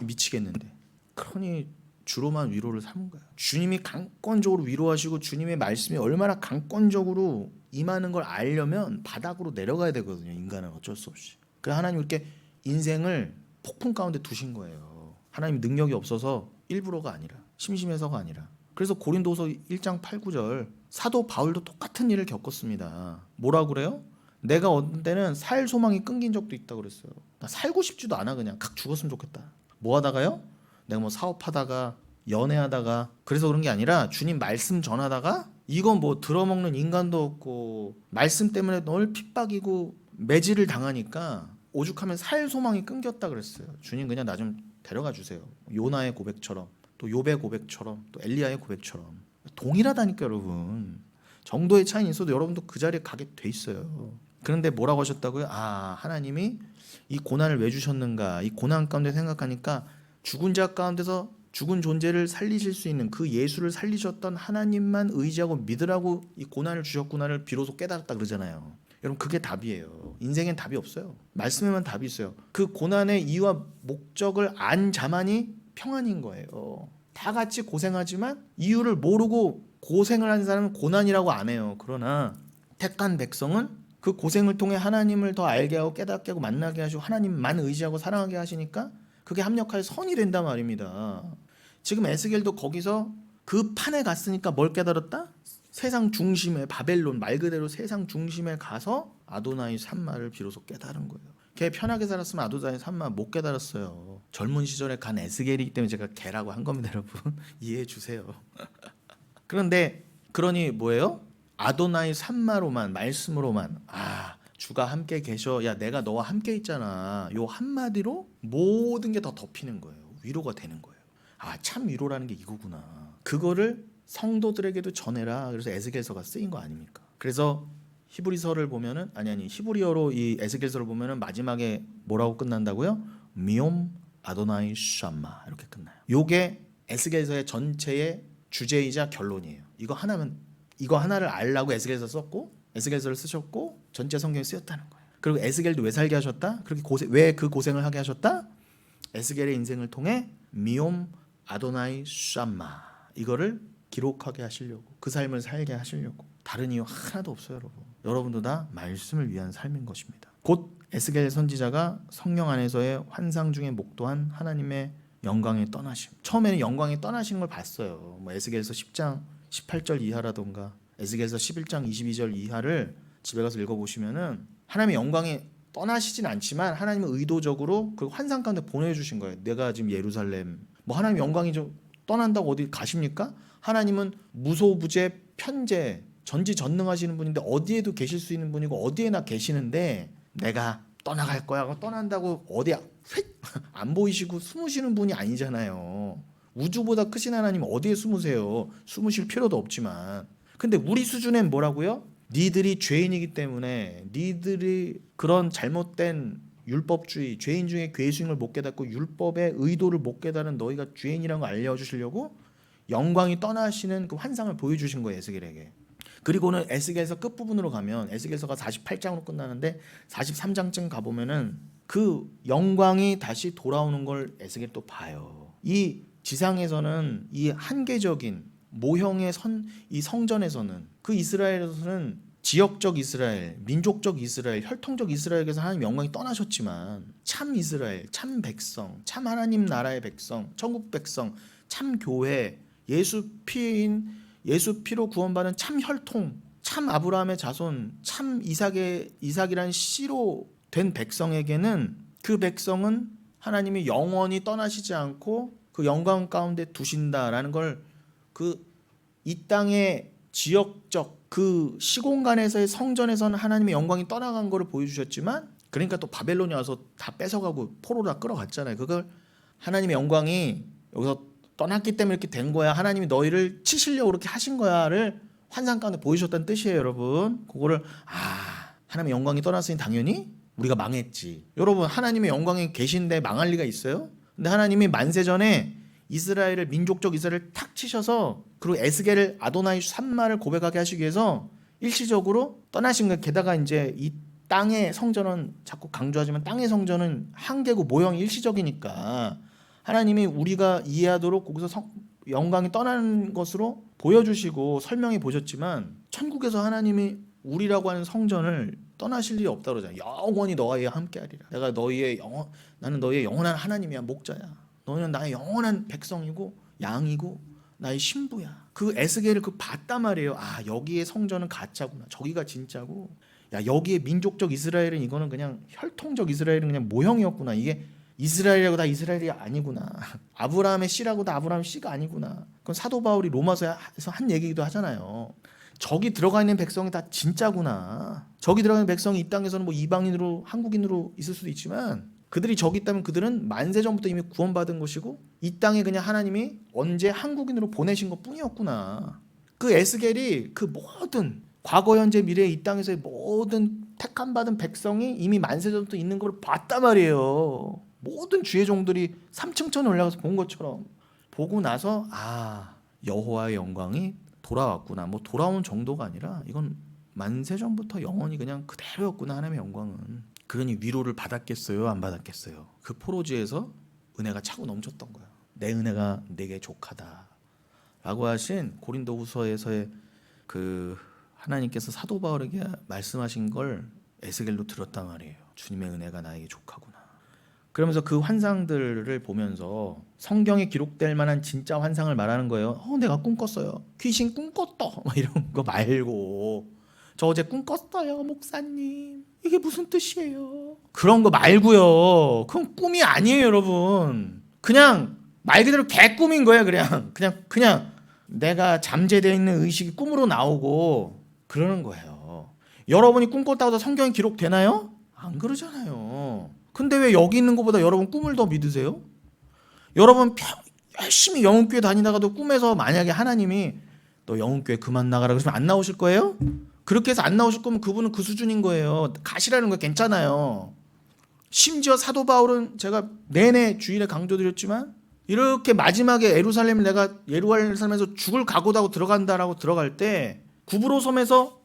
미치겠는데. 그러니 주로만 위로를 삼은 거예요. 주님이 강권적으로 위로하시고 주님의 말씀이 얼마나 강권적으로 임하는 걸 알려면 바닥으로 내려가야 되거든요. 인간은 어쩔 수 없이. 그래서 하나님 이렇게 인생을 폭풍 가운데 두신 거예요. 하나님 능력이 없어서 일부러가 아니라 심심해서가 아니라. 그래서 고린도서 1장 8, 9절 사도 바울도 똑같은 일을 겪었습니다. 뭐라고 그래요? 내가 어떤 때는 살 소망이 끊긴 적도 있다고 그랬어요. 나 살고 싶지도 않아. 그냥 각 죽었으면 좋겠다. 뭐 하다가요? 내가 뭐 사업하다가 연애하다가 그래서 그런 게 아니라 주님 말씀 전하다가 이건 뭐 들어먹는 인간도 없고 말씀 때문에 널 핍박이고 매질을 당하니까 오죽하면 살 소망이 끊겼다 그랬어요. 주님 그냥 나 좀 데려가 주세요. 요나의 고백처럼 또 욥의 고백처럼 또 엘리야의 고백처럼 동일하다니까 여러분. 정도의 차이는 있어도 여러분도 그 자리에 가게 돼 있어요. 그런데 뭐라고 하셨다고요? 하나님이 이 고난을 왜 주셨는가? 이 고난 가운데 생각하니까 죽은 자 가운데서 죽은 존재를 살리실 수 있는 그 예수를 살리셨던 하나님만 의지하고 믿으라고 이 고난을 주셨구나를 비로소 깨달았다 그러잖아요. 여러분 그게 답이에요. 인생엔 답이 없어요. 말씀에만 답이 있어요. 그 고난의 이유와 목적을 안 자만이 평안인 거예요. 다 같이 고생하지만 이유를 모르고 고생을 하는 사람은 고난이라고 안 해요. 그러나 택한 백성은 그 고생을 통해 하나님을 더 알게 하고 깨닫게 하고 만나게 하시고 하나님만 의지하고 사랑하게 하시니까 그게 합력하여 선이 된단 말입니다. 지금 에스겔도 거기서 그 판에 갔으니까 뭘 깨달았다? 세상 중심에 바벨론 말 그대로 세상 중심에 가서 아도나이 삼마를 비로소 깨달은 거예요. 걔 편하게 살았으면 아도나이 삼마 못 깨달았어요. 젊은 시절에 간 에스겔이기 때문에 제가 걔라고 한 겁니다. 여러분 이해해 주세요. 그런데 그러니 뭐예요? 아도나이 삼마로만 말씀으로만 주가 함께 계셔. 야 내가 너와 함께 있잖아. 요 한마디로 모든 게 더 덮이는 거예요. 위로가 되는 거예요. 참 위로라는 게 이거구나. 그거를 성도들에게도 전해라. 그래서 에스겔서가 쓰인 거 아닙니까? 그래서 히브리서를 보면은 히브리어로 이 에스겔서를 보면은 마지막에 뭐라고 끝난다고요? 미옴 아도나이 샴마 이렇게 끝나요. 요게 에스겔서의 전체의 주제이자 결론이에요. 이거 하나를 알라고 에스겔서 썼고 에스겔서를 쓰셨고 전체 성경에 쓰였다는 거예요. 그리고 에스겔도 왜 살게 하셨다? 그렇게 왜 그 고생을 하게 하셨다? 에스겔의 인생을 통해 미옴 아도나이 샴마 이거를 기록하게 하시려고, 그 삶을 살게 하시려고. 다른 이유 하나도 없어요, 여러분. 여러분도 다 말씀을 위한 삶인 것입니다. 곧 에스겔 선지자가 성령 안에서의 환상 중에 목도한 하나님의 영광에 떠나심. 처음에는 영광에 떠나시는 걸 봤어요. 뭐 에스겔서 10장 18절 이하라던가 에스겔서 11장 22절 이하를 집에 가서 읽어보시면은 하나님의 영광에 떠나시진 않지만 하나님은 의도적으로 그 환상 가운데 보내주신 거예요. 내가 지금 예루살렘, 뭐 하나님의 영광이 좀 떠난다고 어디 가십니까? 하나님은 무소부재 편재 전지전능하시는 분인데 어디에도 계실 수 있는 분이고 어디에나 계시는데 내가 떠나갈 거야. 떠난다고 어디 안 보이시고 숨으시는 분이 아니잖아요. 우주보다 크신 하나님 어디에 숨으세요? 숨으실 필요도 없지만. 근데 우리 수준엔 뭐라고요? 니들이 죄인이기 때문에 니들이 그런 잘못된 율법주의, 죄인 중에 괴수임을 못 깨닫고 율법의 의도를 못 깨달은 너희가 죄인이라는 걸 알려주시려고 영광이 떠나시는 그 환상을 보여주신 거예요, 에스겔에게. 그리고는 에스겔서 끝부분으로 가면 에스겔서가 48장으로 끝나는데 43장쯤 가보면은 그 영광이 다시 돌아오는 걸 에스겔 또 봐요. 이 지상에서는 이 한계적인 모형의 이 성전에서는 그 이스라엘에서는 지역적 이스라엘, 민족적 이스라엘, 혈통적 이스라엘에서 하나님 영광이 떠나셨지만 참 이스라엘, 참 백성, 참 하나님 나라의 백성, 천국 백성, 참 교회, 예수 피로 구원받은 참 혈통, 참 아브라함의 자손, 참 이삭이라는 씨로 된 백성에게는 그 백성은 하나님이 영원히 떠나시지 않고 그 영광 가운데 두신다라는 걸 그 이 땅의 지역적 그 시공간에서의 성전에서는 하나님의 영광이 떠나간 거를 보여주셨지만, 그러니까 또 바벨론이 와서 다 뺏어가고 포로로 다 끌어갔잖아요. 그걸 하나님의 영광이 여기서 떠났기 때문에 이렇게 된 거야, 하나님이 너희를 치시려고 그렇게 하신 거야를 환상 가운데 보여주셨다는 뜻이에요, 여러분. 그거를 하나님의 영광이 떠났으니 당연히 우리가 망했지. 여러분, 하나님의 영광이 계신데 망할 리가 있어요? 근데 하나님이 만세전에 이스라엘을, 민족적 이스라엘을 탁 치셔서, 그리고 에스겔을 아도나이 산마를 고백하게 하시기 위해서 일시적으로 떠나신 거예요. 게다가 이제 이 땅의 성전은, 자꾸 강조하지만 땅의 성전은 한계고 모형이 일시적이니까 하나님이 우리가 이해하도록 거기서 영광이 떠나는 것으로 보여주시고 설명해 보셨지만, 천국에서 하나님이 우리라고 하는 성전을 떠나실 일이 없다고 그러잖아요. 영원히 너와 함께하리라. 나는 너희의 영원한 하나님이야, 목자야. 너희는 나의 영원한 백성이고 양이고 나의 신부야. 그 에스겔을 봤단 말이에요. 여기의 성전은 가짜구나, 저기가 진짜고, 여기에 민족적 이스라엘은 이거는 그냥 혈통적 이스라엘은 그냥 모형이었구나. 이게 이스라엘이라고 다 이스라엘이 아니구나. 아브라함의 씨라고 다 아브라함의 씨가 아니구나. 그건 사도 바울이 로마서에서 한 얘기기도 하잖아요. 저기 들어가 있는 백성이 다 진짜구나. 저기 들어가 있는 백성이 이 땅에서는 뭐 이방인으로, 한국인으로 있을 수도 있지만, 그들이 저기 있다면 그들은 만세전부터 이미 구원받은 것이고 이 땅에 그냥 하나님이 언제 한국인으로 보내신 것 뿐이었구나. 그 에스겔이 그 모든 과거 현재 미래 이 땅에서의 모든 택함받은 백성이 이미 만세전부터 있는 걸 봤단 말이에요. 모든 주의 종들이 3층천에 올라가서 본 것처럼 보고 나서 여호와의 영광이 돌아왔구나. 뭐 돌아온 정도가 아니라 이건 만세전부터 영원히 그냥 그대로였구나, 하나님의 영광은. 그러니 위로를 받았겠어요, 안 받았겠어요? 그 포로지에서 은혜가 차고 넘쳤던 거예요. 내 은혜가 내게 족하다 라고 하신 고린도후서에서의 그 하나님께서 사도 바울에게 말씀하신 걸 에스겔로 들었단 말이에요. 주님의 은혜가 나에게 족하구나. 그러면서 그 환상들을 보면서 성경에 기록될 만한 진짜 환상을 말하는 거예요. 내가 꿈 꿨어요. 귀신 꿈 꿨다. 이런 거 말고, 저 어제 꿈 꿨어요, 목사님. 이게 무슨 뜻이에요? 그런 거 말고요. 그건 꿈이 아니에요, 여러분. 그냥 말 그대로 개꿈인 거예요. 그냥 내가 잠재되어 있는 의식이 꿈으로 나오고 그러는 거예요. 여러분이 꿈 꿨다고 해서 성경에 기록되나요? 안 그러잖아요. 근데 왜 여기 있는 것보다 여러분 꿈을 더 믿으세요? 여러분 열심히 영혼교회 다니다가도 꿈에서 만약에 하나님이 너 영혼교회 그만 나가라 그러시면 안 나오실 거예요? 그렇게 해서 안 나오실 거면 그분은 그 수준인 거예요. 가시라는 거 괜찮아요. 심지어 사도 바울은 제가 내내 주일에 강조드렸지만, 이렇게 마지막에 내가 예루살렘에서 죽을 각오도 하고 들어간다라고 들어갈 때 구브로 섬에서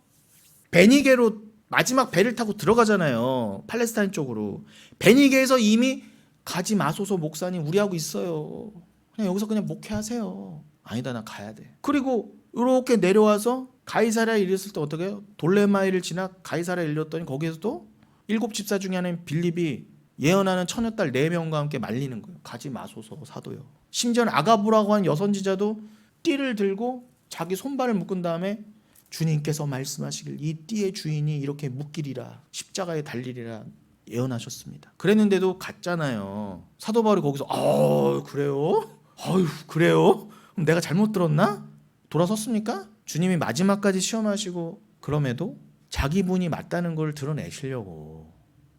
베니게로 마지막 배를 타고 들어가잖아요. 팔레스타인 쪽으로. 베니게에서 이미 가지 마소서 목사님 우리하고 있어요. 그냥 여기서 그냥 목회하세요. 아니다, 나 가야 돼. 그리고 이렇게 내려와서 가이사랴에 이르렀을 때 어떻게 해요? 돌레마이를 지나 가이사랴에 이르렀더니 거기에서도 7집사 중에 하나인 빌립이 예언하는 처녀딸 4명과 함께 말리는 거예요. 가지 마소서 사도요. 심지어는 아가부라고 하는 여선지자도 띠를 들고 자기 손발을 묶은 다음에 주님께서 말씀하시길 이 띠의 주인이 이렇게 묶이리라 십자가에 달리리라 예언하셨습니다. 그랬는데도 갔잖아요. 사도 바울이 거기서 그래요? 그래요? 그럼 내가 잘못 들었나? 돌아섰습니까? 주님이 마지막까지 시험하시고 그럼에도 자기 분이 맞다는 걸 드러내시려고.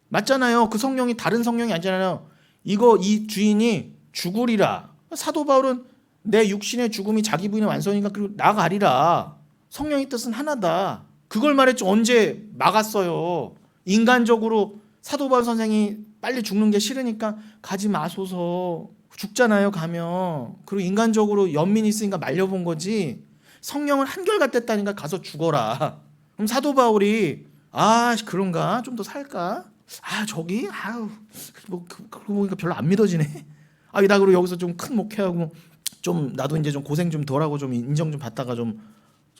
맞잖아요. 그 성령이 다른 성령이 아니잖아요. 이 주인이 죽으리라. 사도 바울은 내 육신의 죽음이 자기 부인의 완성이니까 그리고 나가리라. 성령의 뜻은 하나다. 그걸 말했죠. 언제 막았어요. 인간적으로 사도 바울 선생이 빨리 죽는 게 싫으니까 가지 마소서. 죽잖아요 가면. 그리고 인간적으로 연민이 있으니까 말려본 거지. 성령은 한결같았다니까 가서 죽어라. 그럼 사도 바울이 그런가? 좀 더 살까? 저기? 그러고 보니까 별로 안 믿어지네. 나 그리고 여기서 좀 큰 목회하고 좀 나도 이제 좀 고생 좀 덜하고 좀 인정 좀 받다가 좀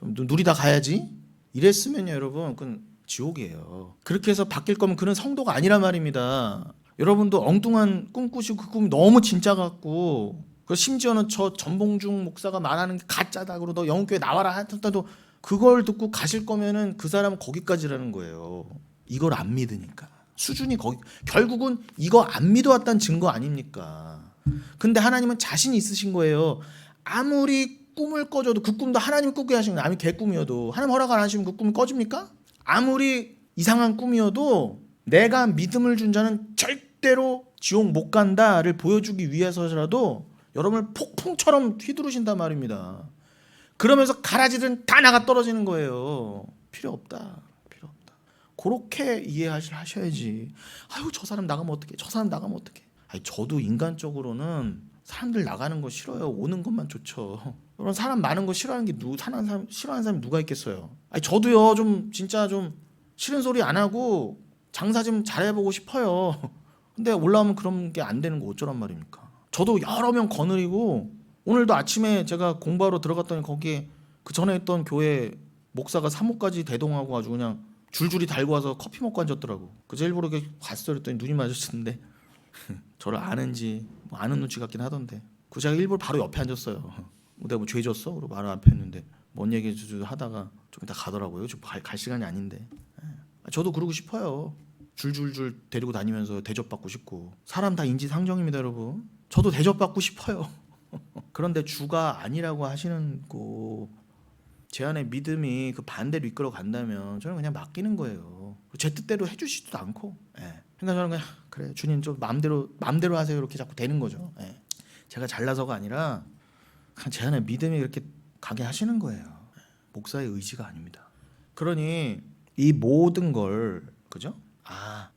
누리다 가야지. 이랬으면요 여러분 그건 지옥이에요. 그렇게 해서 바뀔 거면 그는 성도가 아니란 말입니다. 여러분도 엉뚱한 꿈 꾸시고 그 꿈이 너무 진짜 같고 심지어는 저 전봉중 목사가 말하는 게 가짜다 그러고 너 영웅교회 나와라 하더라도 그걸 듣고 가실 거면은 그 사람은 거기까지라는 거예요. 이걸 안 믿으니까. 수준이 거기. 결국은 이거 안 믿어왔다는 증거 아닙니까? 근데 하나님은 자신이 있으신 거예요. 아무리 꿈을 꺼줘도 그 꿈도 하나님 꾸게 하시는 거예요. 아무리 개꿈이어도 하나님 허락 안 하시면 그 꿈이 꺼집니까? 아무리 이상한 꿈이어도 내가 믿음을 준 자는 절대로 지옥 못 간다를 보여주기 위해서라도 여러분을 폭풍처럼 휘두르신단 말입니다. 그러면서 가라지들은 다 나가 떨어지는 거예요. 필요 없다. 그렇게 이해하셔야지. 저 사람 나가면 어떡해. 저 사람 나가면 어떡해. 저도 인간적으로는 사람들 나가는 거 싫어요. 오는 것만 좋죠. 그런 사람 많은 거 싫어하는 게 싫어하는 사람이 누가 있겠어요. 저도요 좀 진짜 좀 싫은 소리 안 하고 장사 좀 잘해보고 싶어요. 근데 올라오면 그런 게 안 되는 거 어쩌란 말입니까? 저도 여러 명 거느리고 오늘도 아침에 제가 공부하러 들어갔더니 거기에 그 전에 있던 교회 목사가 사모까지 대동하고 아주 그냥 줄줄이 달고 와서 커피 먹고 앉았더라고. 그래서 일부러 이렇게 갔어. 그랬더니 눈이 마주쳤는데 저를 아는지 아는 눈치 같긴 하던데 그 제가 일부러 바로 옆에 앉았어요. 내가 죄 졌어? 그러고 바로 앞에 했는데 뭔 얘기 하다가 좀 이따 가더라고요. 지금 갈 시간이 아닌데. 저도 그러고 싶어요. 줄줄줄 데리고 다니면서 대접받고 싶고. 사람 다 인지상정입니다 여러분. 저도 대접받고 싶어요. 그런데 주가 아니라고 하시는 제 안에 믿음이 그 반대로 이끌어 간다면 저는 그냥 맡기는 거예요. 제 뜻대로 해주시지도 않고. 그러니까 저는 그냥 그래 주님 좀 마음대로 하세요 이렇게 자꾸 되는 거죠. 제가 잘나서가 아니라 그냥 제 안에 믿음이 그렇게 가게 하시는 거예요. 목사의 의지가 아닙니다. 그러니 이 모든 걸 그죠?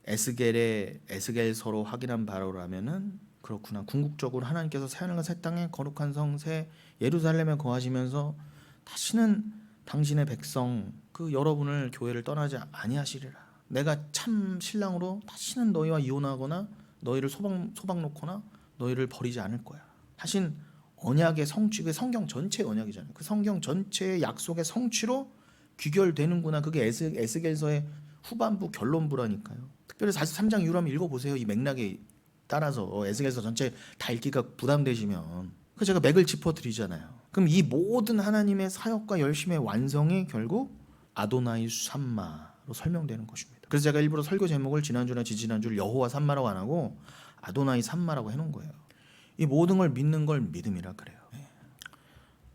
에스겔서로 확인한 바로라면은 그렇구나. 궁극적으로 하나님께서 새하늘과 새 땅에 거룩한 성 새 예루살렘에 거하시면서 다시는 당신의 백성 여러분을 교회를 떠나지 아니하시리라. 내가 참 신랑으로 다시는 너희와 이혼하거나 너희를 소박 놓거나 너희를 버리지 않을 거야 하신 언약의 성취. 그 성경 전체의 언약이잖아요. 그 성경 전체의 약속의 성취로 귀결되는구나. 그게 에스겔서의 후반부 결론부라니까요. 특별히 43장 이후로 한번 읽어보세요. 이 맥락에 따라서 에스겔서 전체 다 읽기가 부담되시면 그 제가 맥을 짚어드리잖아요. 그럼 이 모든 하나님의 사역과 열심의 완성이 결국 아도나이 삼마로 설명되는 것입니다. 그래서 제가 일부러 설교 제목을 지난주나 지지난주를 여호와 삼마라고 안 하고 아도나이 삼마라고 해놓은 거예요. 이 모든 걸 믿는 걸 믿음이라 그래요.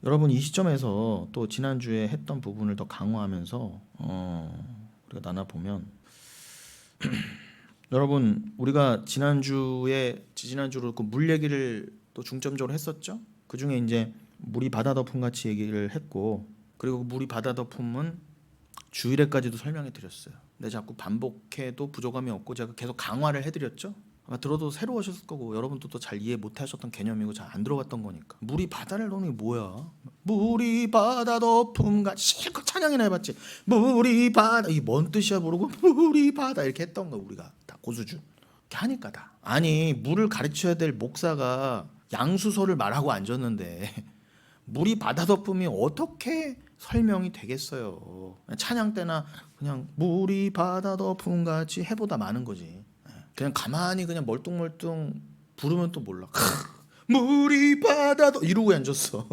여러분 이 시점에서 또 지난주에 했던 부분을 더 강화하면서 우리가 나눠보면 여러분 우리가 지난주로 그 물 얘기를 또 중점적으로 했었죠. 그 중에 이제 물이 바다 덮음 같이 얘기를 했고 그리고 물이 바다 덮음은 주일에까지도 설명해 드렸어요. 근데 자꾸 반복해도 부족함이 없고 제가 계속 강화를 해드렸죠. 아마 들어도 새로우셨을 거고 여러분도 또 잘 이해 못하셨던 개념이고 잘 안 들어갔던 거니까. 물이 바다를 넣는 게 뭐야? 물이 바다 덮음같이 실컷 찬양이나 해봤지. 물이 바다 이게 뭔 뜻이야 모르고 물이 바다 이렇게 했던 거 우리가 다 고수준 이렇게 하니까 다. 아니 물을 가르쳐야 될 목사가 양수소를 말하고 앉았는데 물이 바다 덮음이 어떻게 설명이 되겠어요. 찬양 때나 그냥 물이 바다 덮음 같이 해보다 마는 거지. 그냥 가만히 그냥 멀뚱멀뚱 부르면 또 몰라. 물이 바다 덮 이러고 앉았어.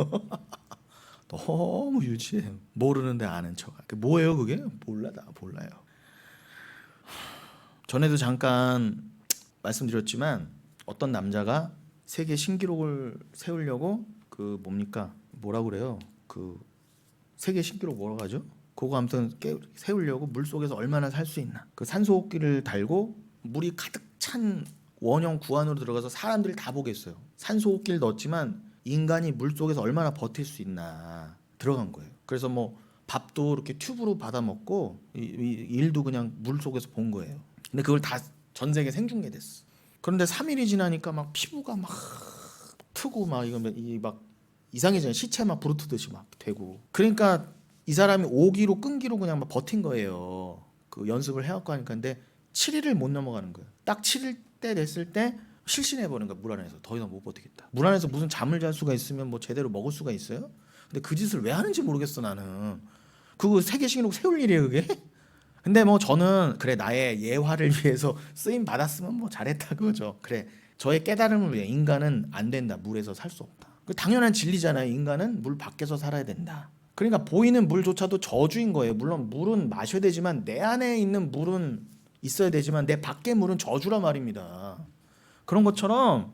너무 유치해. 모르는데 아는 척. 뭐예요 그게? 몰라요. 전에도 잠깐 말씀드렸지만 어떤 남자가 세계 신기록을 세우려고 그 뭡니까? 뭐라 그래요? 그 세계 신기록 뭐라고 하죠? 그거 아무튼 세우려고 물속에서 얼마나 살 수 있나? 그 산소호흡기를 달고 물이 가득 찬 원형 구안으로 들어가서 사람들이 다 보겠어요. 산소호흡기를 넣었지만 인간이 물속에서 얼마나 버틸 수 있나 들어간 거예요. 그래서 뭐 밥도 이렇게 튜브로 받아 먹고 일도 그냥 물속에서 본 거예요. 근데 그걸 다 전 세계 생중계됐어. 그런데 3일이 지나니까 막 피부가 막 트고 막 이거 막 이상해져요. 시체 막 부르트듯이 막 되고. 그러니까 이 사람이 오기로 끈기로 그냥 막 버틴 거예요. 그 연습을 해갖고 하니까. 근데 7일을 못 넘어가는 거예요. 딱 7일 때 됐을 때 실신해버린 거야. 물 안에서. 더 이상 못 버티겠다. 물 안에서 무슨 잠을 잘 수가 있으면 뭐 제대로 먹을 수가 있어요? 근데 그 짓을 왜 하는지 모르겠어 나는. 그거 세계 신기록 세울 일이에요 그게? 근데 뭐 저는 그래 나의 예화를 위해서 쓰임 받았으면 뭐 잘했다 그거죠. 그래 저의 깨달음을 위해 인간은 안 된다. 물에서 살 수 없다. 그 당연한 진리잖아요. 인간은 물 밖에서 살아야 된다. 그러니까 보이는 물조차도 저주인 거예요. 물론 물은 마셔야 되지만 내 안에 있는 물은 있어야 되지만 내 밖의 물은 저주란 말입니다. 그런 것처럼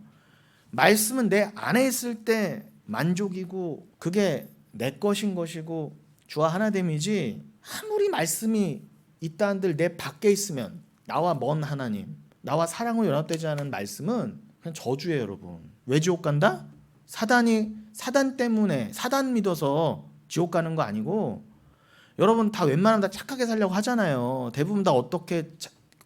말씀은 내 안에 있을 때 만족이고 그게 내 것인 것이고 주와 하나됨이지 아무리 말씀이 있다 한들 내 밖에 있으면 나와 먼 하나님 나와 사랑으로 연합되지 않은 말씀은 그냥 저주예요 여러분. 왜 지옥 간다? 사단 때문에 사단 믿어서 지옥 가는 거 아니고 여러분 다 웬만하면 다 착하게 살려고 하잖아요. 대부분 다 어떻게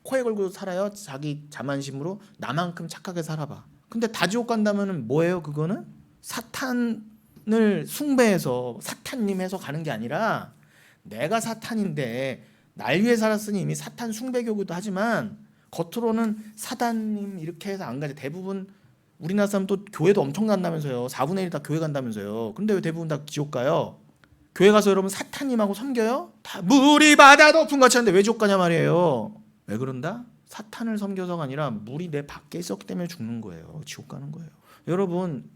코에 걸고 살아요? 자기 자만심으로 나만큼 착하게 살아봐. 근데 다 지옥 간다면 뭐예요? 그거는 사탄을 숭배해서 사탄님 해서 가는 게 아니라 내가 사탄인데 날 위해 살았으니 이미 사탄 숭배교기도 하지만 겉으로는 사단님 이렇게 해서 안 가지. 대부분 우리나라 사람 또 교회도 엄청 간다면서요. 4분의 1 다 교회 간다면서요. 근데 왜 대부분 다 지옥 가요? 교회 가서 여러분 사탄님하고 섬겨요? 다 물이 바다 덮은 같이 하는데 왜 지옥 가냐 말이에요. 왜 그런다? 사탄을 섬겨서가 아니라 물이 내 밖에 있었기 때문에 죽는 거예요. 지옥 가는 거예요. 여러분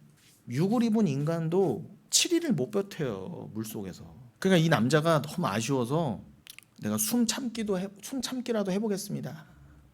육을 입은 인간도 7일을 못 버텨요. 물속에서. 그러니까 이 남자가 너무 아쉬워서 내가 숨 참기라도 해보겠습니다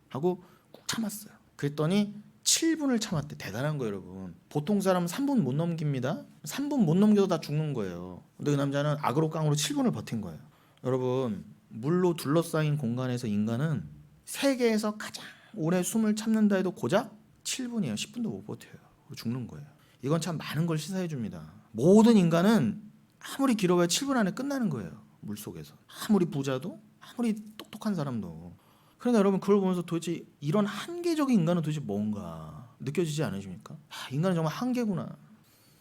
하고 꾹 참았어요. 그랬더니 7분을 참았대. 대단한 거예요 여러분. 보통 사람은 3분 못 넘깁니다. 3분 못 넘겨도 다 죽는 거예요. 근데 그 남자는 악으로 깡으로 7분을 버틴 거예요. 여러분 물로 둘러싸인 공간에서 인간은 세계에서 가장 오래 숨을 참는다 해도 고작 7분이에요. 10분도 못 버텨요. 죽는 거예요. 이건 참 많은 걸 시사해 줍니다. 모든 인간은 아무리 길어봐야 7분 안에 끝나는 거예요. 물속에서. 아무리 부자도 아무리 똑똑한 사람도. 그러니까 여러분 그걸 보면서 도대체 이런 한계적인 인간은 도대체 뭔가 느껴지지 않으십니까? 인간은 정말 한계구나.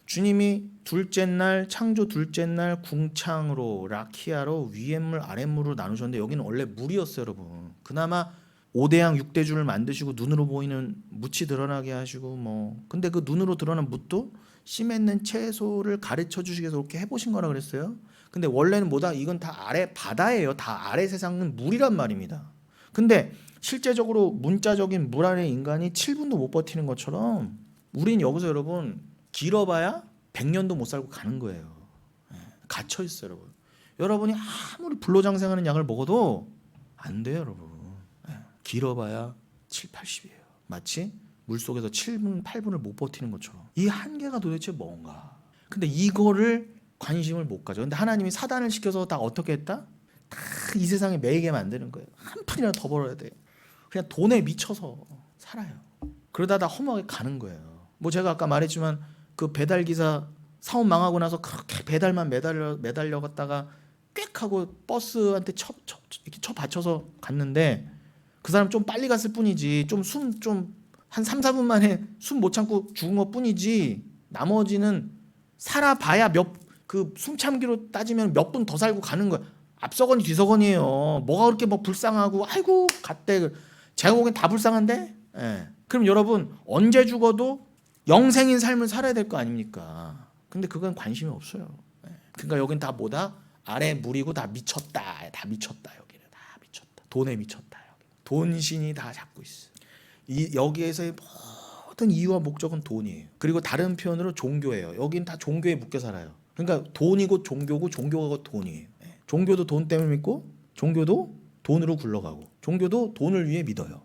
주님이 둘째 날 창조 둘째 날 궁창으로 라키아로 위에물 아랫물로 나누셨는데 여기는 원래 물이었어요 여러분. 그나마 5대양 6대주를 만드시고 눈으로 보이는 묻이 드러나게 하시고 뭐 근데 그 눈으로 드러난 묻도 씨 맺는 채소를 가르쳐 주시기 위해서 그렇게 해보신 거라 그랬어요. 근데 원래는 뭐다? 이건 다 아래 바다예요. 다 아래 세상은 물이란 말입니다. 근데 실제적으로 문자적인 물 아래 인간이 7분도 못 버티는 것처럼 우린 여기서 여러분 길어봐야 100년도 못 살고 가는 거예요. 갇혀 있어요 여러분. 여러분이 아무리 불로장생하는 약을 먹어도 안 돼요 여러분. 길어봐야 7, 80이에요. 마치 물속에서 7분, 8분을 못 버티는 것처럼. 이 한계가 도대체 뭔가. 근데 이거를 관심을 못 가져. 근데 하나님이 사단을 시켜서 다 어떻게 했다? 다 이 세상에 매이게 만드는 거예요. 한 푼이라도 더 벌어야 돼. 그냥 돈에 미쳐서 살아요. 그러다 다 허무하게 가는 거예요. 뭐 제가 아까 말했지만 그 배달 기사 사업 망하고 나서 그렇게 배달만 매달려 갔다가 꽥 하고 버스한테 이렇게 쳐 받쳐서 갔는데 그 사람 좀 빨리 갔을 뿐이지 좀 한 3, 4분 만에 숨 못 참고 죽은 것 뿐이지 나머지는 살아봐야 그 숨참기로 따지면 몇 분 더 살고 가는 거야. 앞서거니 뒤서거니예요. 뭐가 그렇게 뭐 불쌍하고 아이고 갔대. 제가 보기엔 다 불쌍한데. 그럼 여러분 언제 죽어도 영생인 삶을 살아야 될 거 아닙니까? 근데 그건 관심이 없어요. 그러니까 여긴 다 뭐다? 아래 물이고 다 미쳤다. 다 미쳤다. 여기는 다 미쳤다. 돈에 미쳤다. 여기. 돈신이 다 잡고 있어. 여기에서의 모든 이유와 목적은 돈이에요. 그리고 다른 표현으로 종교예요. 여긴 다 종교에 묶여 살아요. 그러니까 돈이고 종교고 종교가 돈이에요. 종교도 돈 때문에 믿고 종교도 돈으로 굴러가고 종교도 돈을 위해 믿어요.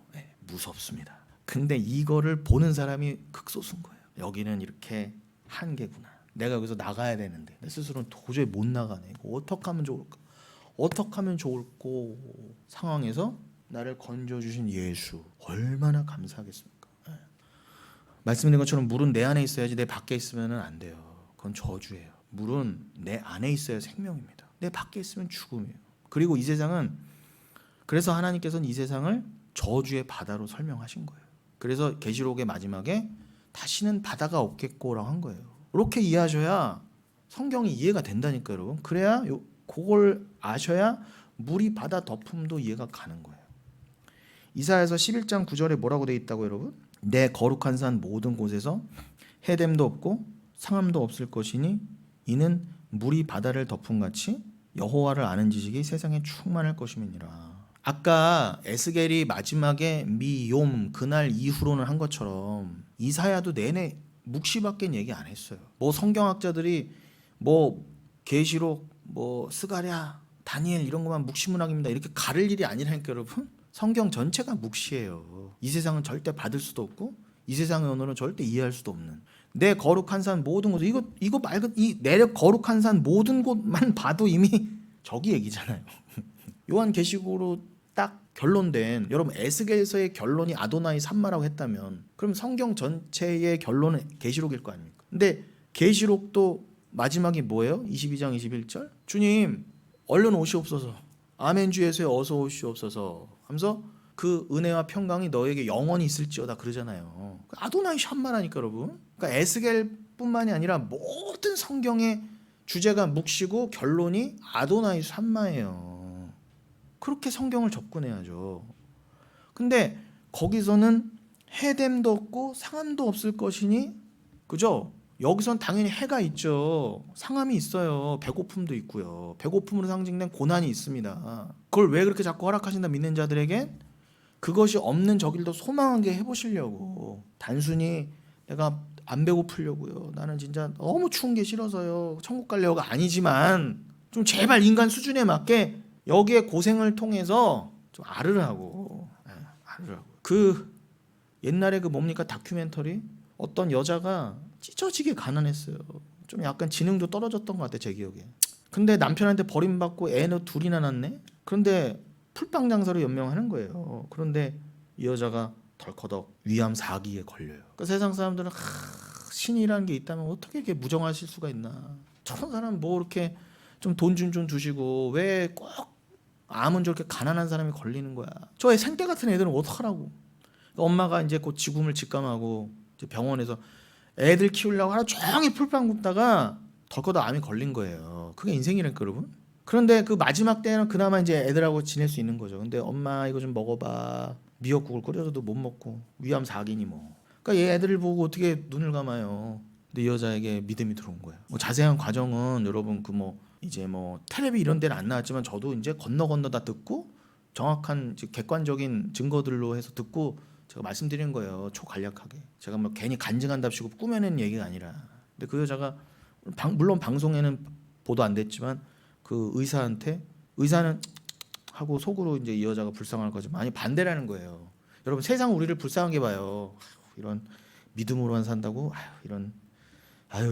무섭습니다. 근데 이거를 보는 사람이 극소수인 거예요. 여기는 이렇게 한계구나. 내가 여기서 나가야 되는데 내 스스로는 도저히 못 나가네. 이거 어떻게 하면 좋을까? 어떻게 하면 좋을꼬 상황에서 나를 건져주신 예수 얼마나 감사하겠습니까? 말씀드린 것처럼 물은 내 안에 있어야지 내 밖에 있으면 안 돼요. 그건 저주예요. 물은 내 안에 있어야 생명입니다. 내 밖에 있으면 죽음이에요. 그리고 이 세상은 그래서 하나님께서는 이 세상을 저주의 바다로 설명하신 거예요. 그래서 계시록의 마지막에 다시는 바다가 없겠고라고 한 거예요. 이렇게 이해하셔야 성경이 이해가 된다니까요, 여러분. 그래야 그걸 아셔야 물이 바다 덮음도 이해가 가는 거예요. 이사야서 11장 9절에 뭐라고 돼 있다고 여러분? 내 거룩한 산 모든 곳에서 해됨도 없고 상함도 없을 것이니 이는 물이 바다를 덮음같이 여호와를 아는 지식이 세상에 충만할 것임이니라. 아까 에스겔이 마지막에 미욤 그날 이후로는 한 것처럼 이사야도 내내 묵시밖에 얘기 안 했어요. 뭐 성경학자들이 뭐 계시록 뭐 스가랴 다니엘 이런 것만 묵시문학입니다 이렇게 가를 일이 아니라니까 여러분. 성경 전체가 묵시예요. 이 세상은 절대 받을 수도 없고 이 세상의 언어는 절대 이해할 수도 없는 내 거룩한 산 모든 곳 이거 말고 이 내력 거룩한 산 모든 곳만 봐도 이미 저기 얘기잖아요. 요한계시록으로 딱 결론된 여러분 에스겔서의 결론이 아도나이 산마라고 했다면 그럼 성경 전체의 결론은 계시록일 거 아닙니까? 근데 계시록도 마지막이 뭐예요? 22장 21절 주님 얼른 오시옵소서 아멘 주 예수에 어서 오시옵소서 하면서 그 은혜와 평강이 너에게 영원히 있을지어다 그러잖아요. 아도나이 산마라니까 여러분. 그러니까 에스겔뿐만이 아니라 모든 성경의 주제가 묵시고 결론이 아도나이 산마예요. 그렇게 성경을 접근해야죠. 근데 거기서는 해됨도 없고 상함도 없을 것이니 그죠? 여기선 당연히 해가 있죠. 상함이 있어요. 배고픔도 있고요. 배고픔으로 상징된 고난이 있습니다. 그걸 왜 그렇게 자꾸 허락하신다 믿는 자들에게 그것이 없는 저길도 소망하게 해보시려고. 단순히 내가 안 배고프려고요. 나는 진짜 너무 추운 게 싫어서요. 천국 가려고가 아니지만 좀 제발 인간 수준에 맞게 여기에 고생을 통해서 좀 알으라고. 알으라고. 그 옛날에 그 뭡니까 다큐멘터리 어떤 여자가 찢어지게 가난했어요. 좀 약간 지능도 떨어졌던 것 같아 제 기억에. 근데 남편한테 버림받고 애는 둘이나 낳네. 그런데 풀빵 장사로 연명하는 거예요. 그런데 이 여자가 덜커덕 위암 4기에 걸려요. 그 세상 사람들은 신이라는 게 있다면 어떻게 이렇게 무정하실 수가 있나. 저런 사람 뭐 이렇게 좀 돈 좀 주시고 왜 꼭 암은 저렇게 가난한 사람이 걸리는 거야. 저 생떼 같은 애들은 어떡하라고. 엄마가 이제 곧 지금을 직감하고 이제 병원에서 애들 키우려고 하루 종일 풀빵 굽다가 덜커덕 암이 걸린 거예요. 그게 인생이라니까 여러분. 그런데 그 마지막 때는 그나마 이제 애들하고 지낼 수 있는 거죠. 근데 엄마 이거 좀 먹어봐. 미역국을 끓여서도 못 먹고 위암 4기니 뭐. 그러니까 얘 애들을 보고 어떻게 눈을 감아요. 근데 이 여자에게 믿음이 들어온 거예요. 뭐 자세한 과정은 여러분 그 뭐 이제 뭐 텔레비 이런 데는 안 나왔지만 저도 이제 건너 다 듣고 정확한 객관적인 증거들로 해서 듣고 제가 말씀드린 거예요. 초간략하게. 제가 뭐 괜히 간증한답시고 꾸며낸 얘기가 아니라. 근데 그 여자가 물론 방송에는 보도 안 됐지만 그 의사한테 의사는 하고 속으로 이제 이 여자가 불쌍할 거지만 아니 반대라는 거예요. 여러분 세상 우리를 불쌍하게 봐요. 이런 믿음으로만 산다고 이런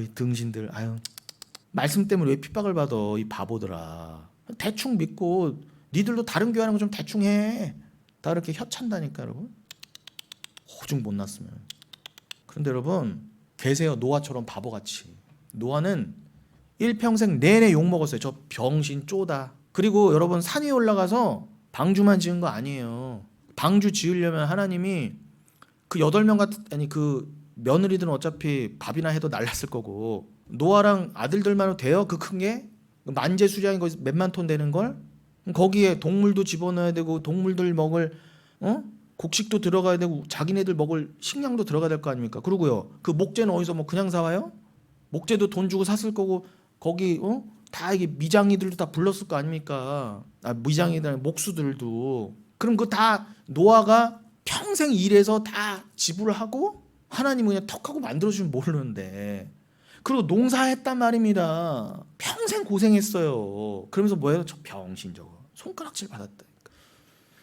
이 등신들 말씀 때문에 왜 핍박을 받아 이 바보들아. 대충 믿고 니들도 다른 교회 하는 거 좀 대충 해. 다 이렇게 혀찬다니까 여러분. 오죽 못났으면. 그런데 여러분 계세요. 노아처럼 바보같이. 노아는 일평생 내내 욕먹었어요. 저 병신 쪼다. 그리고 여러분 산 위에 올라가서 방주만 지은 거 아니에요. 방주 지으려면 하나님이 그 8명 같은 아니 그 며느리들은 어차피 밥이나 해도 날랐을 거고 노아랑 아들들만 돼요. 그 큰 게 만재수량이 거의 몇만 톤 되는 걸 거기에 동물도 집어넣어야 되고 동물들 먹을 곡식도 들어가야 되고 자기네들 먹을 식량도 들어가야 될 거 아닙니까? 그러고요. 그 목재는 어디서 뭐 그냥 사와요? 목재도 돈 주고 샀을 거고 거기 다 이게 미장이들도 다 불렀을 거 아닙니까? 미장이들 목수들도. 그럼 그거 다 노아가 평생 일해서 다 지불을 하고 하나님은 그냥 턱하고 만들어주면 모르는데, 그리고 농사했단 말입니다. 평생 고생했어요. 그러면서 뭐예요? 저 병신 저거 손가락질 받았다.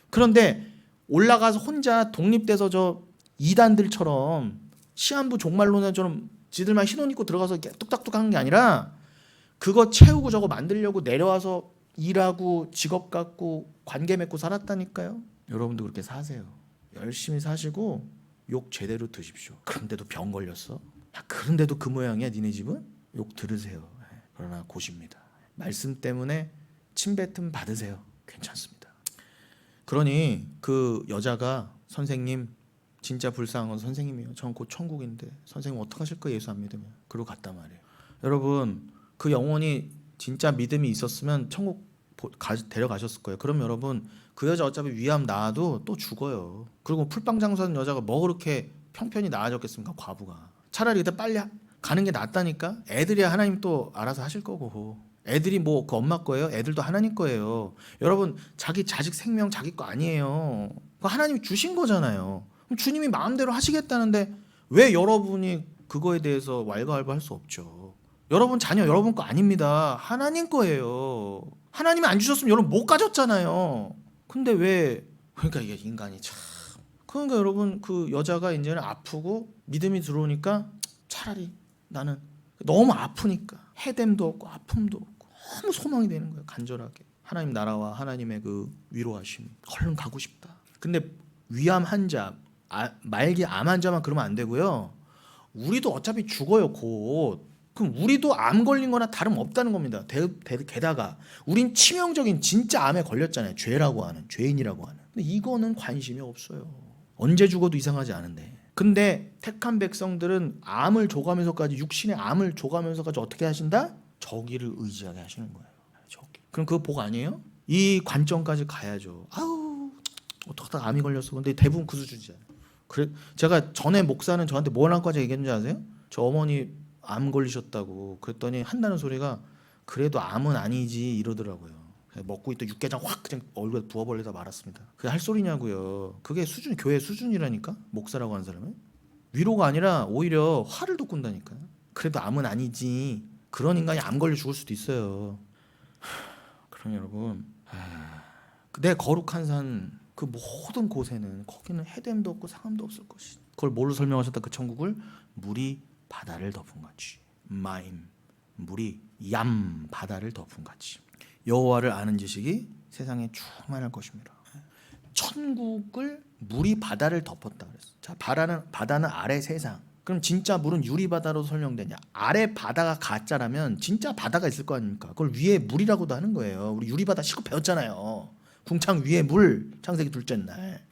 그런데 올라가서 혼자 독립돼서 저 이단들처럼 시한부 종말론자처럼 지들만 흰옷 입고 들어가서 뚝딱뚝 하는 게 아니라 그거 채우고 저거 만들려고 내려와서 일하고 직업 갖고 관계 맺고 살았다니까요. 여러분도 그렇게 사세요. 열심히 사시고 욕 제대로 드십시오. 그런데도 병 걸렸어? 야, 그런데도 그 모양이야 니네 집은? 욕 들으세요. 그러나 고십니다. 말씀 때문에 침뱉음 받으세요. 괜찮습니다. 그러니 그 여자가 선생님 진짜 불쌍한 건 선생님이에요. 전 곧 천국인데 선생님 어떡하실 거예요? 예수 안 믿으면. 그러고 갔단 말이에요. 여러분 그 영혼이 진짜 믿음이 있었으면 천국 데려가셨을 거예요. 그럼 여러분 그 여자 어차피 위암 나아도 또 죽어요. 그리고 풀빵 장수하는 여자가 뭐 그렇게 평편이 나아졌겠습니까? 과부가. 차라리 그때 빨리 가는 게 낫다니까. 애들이 하나님 또 알아서 하실 거고, 애들이 뭐 그 엄마 거예요? 애들도 하나님 거예요. 여러분 자기 자식 생명 자기 거 아니에요. 그거 하나님이 주신 거잖아요. 그럼 주님이 마음대로 하시겠다는데 왜 여러분이 그거에 대해서 왈가왈부할 수 없죠. 여러분 자녀 여러분 거 아닙니다. 하나님 거예요. 하나님이 안 주셨으면 여러분 못 가졌잖아요. 근데 왜, 그러니까 이게 인간이 참. 그러니까 여러분 그 여자가 이제는 아프고 믿음이 들어오니까 차라리 나는 너무 아프니까 해됨도 없고 아픔도 없고 너무 소망이 되는 거예요. 간절하게 하나님 나라와 하나님의 그 위로하심, 얼른 가고 싶다. 근데 위암 환자, 말기 암 환자만 그러면 안 되고요. 우리도 어차피 죽어요 곧. 그럼 우리도 암 걸린 거나 다름없다는 겁니다. 게다가 우린 치명적인 진짜 암에 걸렸잖아요. 죄라고 하는, 죄인이라고 하는. 근데 이거는 관심이 없어요. 언제 죽어도 이상하지 않은데. 근데 택한 백성들은 암을 줘가면서까지, 육신의 암을 줘가면서까지 어떻게 하신다? 저기를 의지하게 하시는 거예요. 저기. 그럼 그거 복 아니에요? 이 관점까지 가야죠. 아우 어떡하다 암이 걸렸어. 근데 대부분 그 수준이잖아요. 그래, 제가 전에 목사는 저한테 뭘 한까지 얘기했는지 아세요? 저 어머니 암 걸리셨다고. 그랬더니 한다는 소리가 그래도 암은 아니지 이러더라고요. 먹고 있던 육개장 확 그냥 얼굴에 부어버리다 말았습니다. 그게 할 소리냐고요. 그게 수준, 교회 수준이라니까. 목사라고 하는 사람은 위로가 아니라 오히려 화를 돋군다니까요. 그래도 암은 아니지. 그런 인간이 암 걸려 죽을 수도 있어요. 그럼 여러분 내 거룩한 산 그 모든 곳에는 거기는 해됨도 없고 상함도 없을 것이. 그걸 뭘로 설명하셨다? 그 천국을 물이 바다를 덮은 같이, 마임 물이 얌 바다를 덮은 같이 여호와를 아는 지식이 세상에 충만할 것입니다. 천국을 물이 바다를 덮었다 그랬어. 자, 바다는 아래 세상. 그럼 진짜 물은 유리 바다로 설명되냐? 아래 바다가 가짜라면 진짜 바다가 있을 거 아닙니까? 그걸 위에 물이라고도 하는 거예요. 우리 유리 바다 시고 배웠잖아요. 궁창 위에 물, 창세기 둘째 날.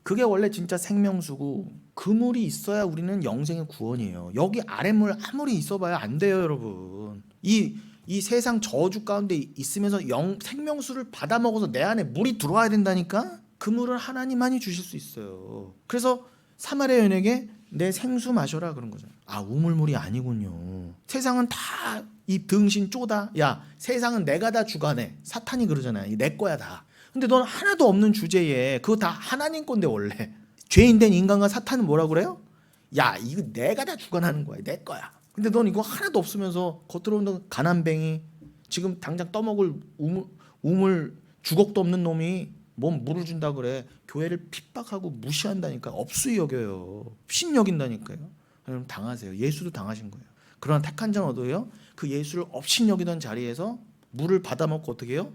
그게 원래 진짜 생명수고 그 물이 있어야 우리는 영생의 구원이에요. 여기 아랫물 아무리 있어봐야 안 돼요, 여러분. 이 세상 저주 가운데 있으면서 생명수를 받아 먹어서 내 안에 물이 들어와야 된다니까. 그 물은 하나님만이 주실 수 있어요. 그래서 사마리아 여인에게 내 생수 마셔라 그런 거잖아요. 아, 우물물이 아니군요. 세상은 다 이 등신 쪼다. 야, 세상은 내가 다 주관해. 사탄이 그러잖아요. 내 거야 다. 근데 넌 하나도 없는 주제에 그거 다 하나님 건데 원래. 죄인된 인간과 사탄은 뭐라 그래요? 야, 이거 내가 다 주관하는 거야. 내 거야. 근데 넌 이거 하나도 없으면서 겉으로 오는 가난뱅이, 지금 당장 떠먹을 우물 주걱도 없는 놈이 뭔 물을 준다 그래. 교회를 핍박하고 무시한다니까. 업수히 여겨요. 신 여긴다니까요. 그럼 당하세요. 예수도 당하신 거예요. 그러나 택한 자는 어디예요? 그 예수를 업신 여기던 자리에서 물을 받아먹고 어떻게 해요?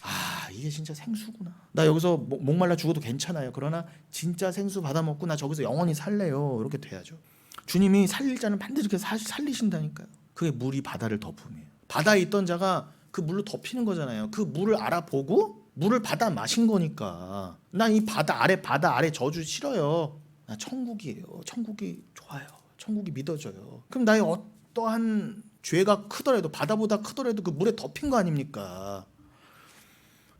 아, 이게 진짜 생수구나. 나 여기서 목말라 죽어도 괜찮아요. 그러나 진짜 생수 받아먹고 나 저기서 영원히 살래요. 이렇게 돼야죠. 주님이 살릴 자는 반드시 이렇게 살리신다니까요. 그게 물이 바다를 덮음이에요. 바다에 있던 자가 그 물로 덮이는 거잖아요. 그 물을 알아보고 물을 받아 마신 거니까. 난 이 바다 아래 저주 싫어요. 나 천국이에요. 천국이 좋아요. 천국이 믿어져요. 그럼 나의 어떠한 죄가 크더라도, 바다보다 크더라도 그 물에 덮인 거 아닙니까?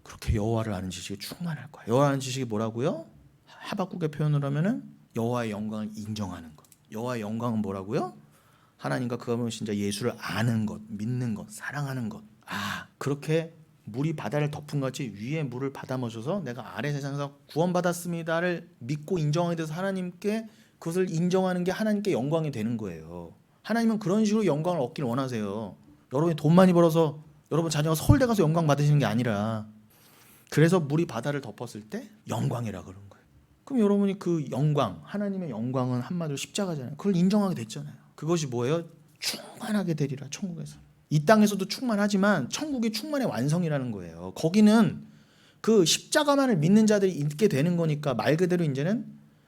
그렇게 여호와를 아는 지식이 충만할 거야. 여호와 아는 지식이 뭐라고요? 하박국의 표현을 하면은 여호와의 영광을 인정하는 것. 여호와의 영광은 뭐라고요? 하나님과 그가 진짜 예수를 아는 것, 믿는 것, 사랑하는 것. 그렇게 물이 바다를 덮은 같이 위에 물을 받아 마셔서 내가 아래 세상에서 구원받았습니다를 믿고 인정하게 돼서 하나님께 그것을 인정하는 게 하나님께 영광이 되는 거예요. 하나님은 그런 식으로 영광을 얻길 원하세요. 여러분이 돈 많이 벌어서 여러분 자녀가 서울대 가서 영광 받으시는 게 아니라, 그래서 물이 바다를 덮었을 때 영광이라 그런 거예요. 그럼 여러분이 그 영광, 하나님의 영광은 한마디로 십자가잖아요. 그걸 인정하게 됐잖아요. 그것이 뭐예요? 충만하게 되리라. 천국에서. 이 땅에서도 충만하지만 천국이 충만의 완성이라는 거예요. 거기는 그 십자가만을 믿는 자들이 있게 되는 거니까, 말 그대로 이제는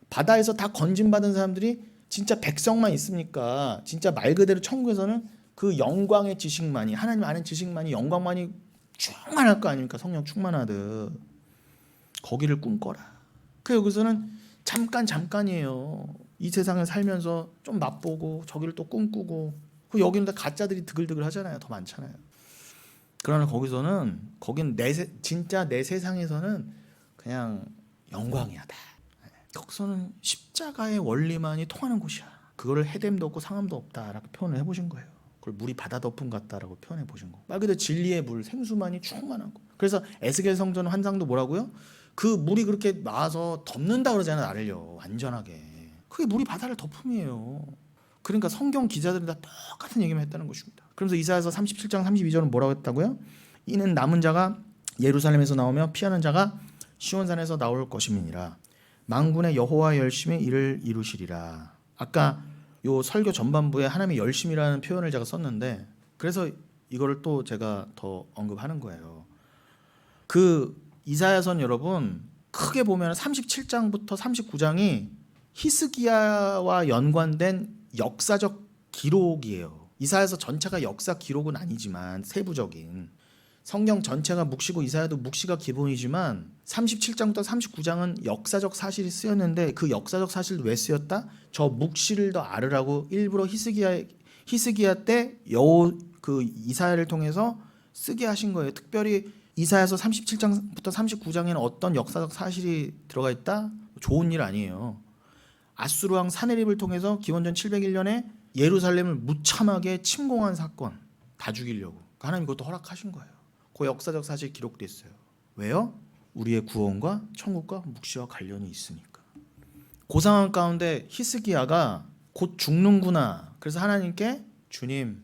바다에서 다 건진받은 사람들이 진짜 백성만 있습니까? 진짜 말 그대로 천국에서는 그 영광의 지식만이, 하나님 아는 지식만이, 영광만이 충만할 거 아닙니까? 성령 충만하듯. 거기를 꿈꿔라. 그 여기서는 잠깐이에요. 이 세상을 살면서 좀 맛보고 저기를 또 꿈꾸고, 그 여기는 다 가짜들이 드글드글 하잖아요. 더 많잖아요. 그러나 거기서는, 거긴 진짜 내 세상에서는 그냥 영광이야 다. 거기서는 십자가의 원리만이 통하는 곳이야. 그거를 해됨도 없고 상함도 없다라고 표현을 해보신 거예요. 그걸 물이 바다 덮음 같다라고 표현해 보신 거. 말 그대로 진리의 물, 생수만이 충만한 거. 그래서 에스겔 성전 환상도 뭐라고요? 그 물이 그렇게 나와서 덮는다 그러잖아요, 나를요. 완전하게. 그게 물이 바다를 덮음이에요. 그러니까 성경 기자들은 다 똑같은 얘기만 했다는 것입니다. 그러면서 이사야서 37장 32절은 뭐라고 했다고요? 이는 남은 자가 예루살렘에서 나오며 피하는 자가 시온산에서 나올 것임이니라. 만군의 여호와의 열심히 이를 이루시리라. 아까 요 설교 전반부에 하나님의 열심이라는 표현을 제가 썼는데, 그래서 이거를 또 제가 더 언급하는 거예요. 그 이사야서는 여러분 크게 보면 37장부터 39장이 히스기야와 연관된 역사적 기록이에요. 이사야서 전체가 역사 기록은 아니지만 세부적인, 성경 전체가 묵시고 이사야도 묵시가 기본이지만 37장부터 39장은 역사적 사실이 쓰였는데, 그 역사적 사실도 왜 쓰였다? 저 묵시를 더 알으라고 일부러 히스기야 때 그 이사야를 통해서 쓰게 하신 거예요. 특별히 이사야서 37장부터 39장에는 어떤 역사적 사실이 들어가 있다? 좋은 일 아니에요. 아수르 왕 사네립을 통해서 기원전 701년에 예루살렘을 무참하게 침공한 사건, 다 죽이려고 하나님 그것도 허락하신 거예요. 그 역사적 사실이 기록돼 있어요. 왜요? 우리의 구원과 천국과 묵시와 관련이 있으니까. 그 상황 가운데 히스기야가 곧 죽는구나. 그래서 하나님께 주님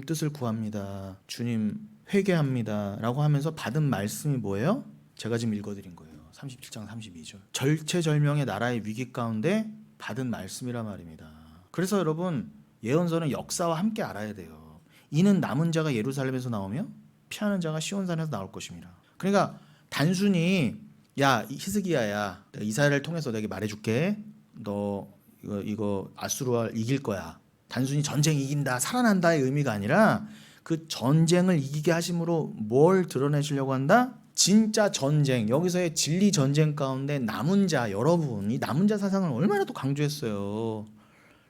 뜻을 구합니다. 주님 회개합니다 라고 하면서 받은 말씀이 뭐예요? 제가 지금 읽어드린 거예요. 37장 32절. 절체절명의 나라의 위기 가운데 받은 말씀이란 말입니다. 그래서 여러분 예언서는 역사와 함께 알아야 돼요. 이는 남은 자가 예루살렘에서 나오며 피하는 자가 시온산에서 나올 것입니다. 그러니까 단순히 야 히스기야야, 내가 이사야를 통해서 내게 말해줄게. 너 이거 아수르와 이길 거야. 단순히 전쟁 이긴다, 살아난다의 의미가 아니라 그 전쟁을 이기게 하심으로 뭘 드러내시려고 한다? 진짜 전쟁, 여기서의 진리 전쟁 가운데 남은 자, 여러분 이 남은 자 사상을 얼마나 또 강조했어요.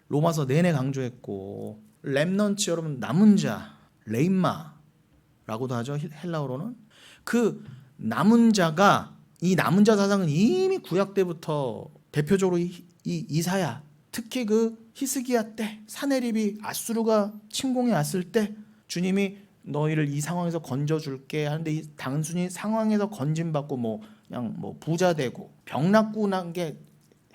로마서 내내 강조했고, 렘넌트 여러분 남은 자, 레임마라고도 하죠. 헬라어로는. 그 남은 자가, 이 남은 자 사상은 이미 구약 때부터 대표적으로 이사야, 특히 그 히스기야 때 사네립이 아수르가 침공해 왔을 때 주님이 너희를 이 상황에서 건져줄게 하는데, 이 단순히 상황에서 건진받고 그냥 부자 되고 병 낫고 난 게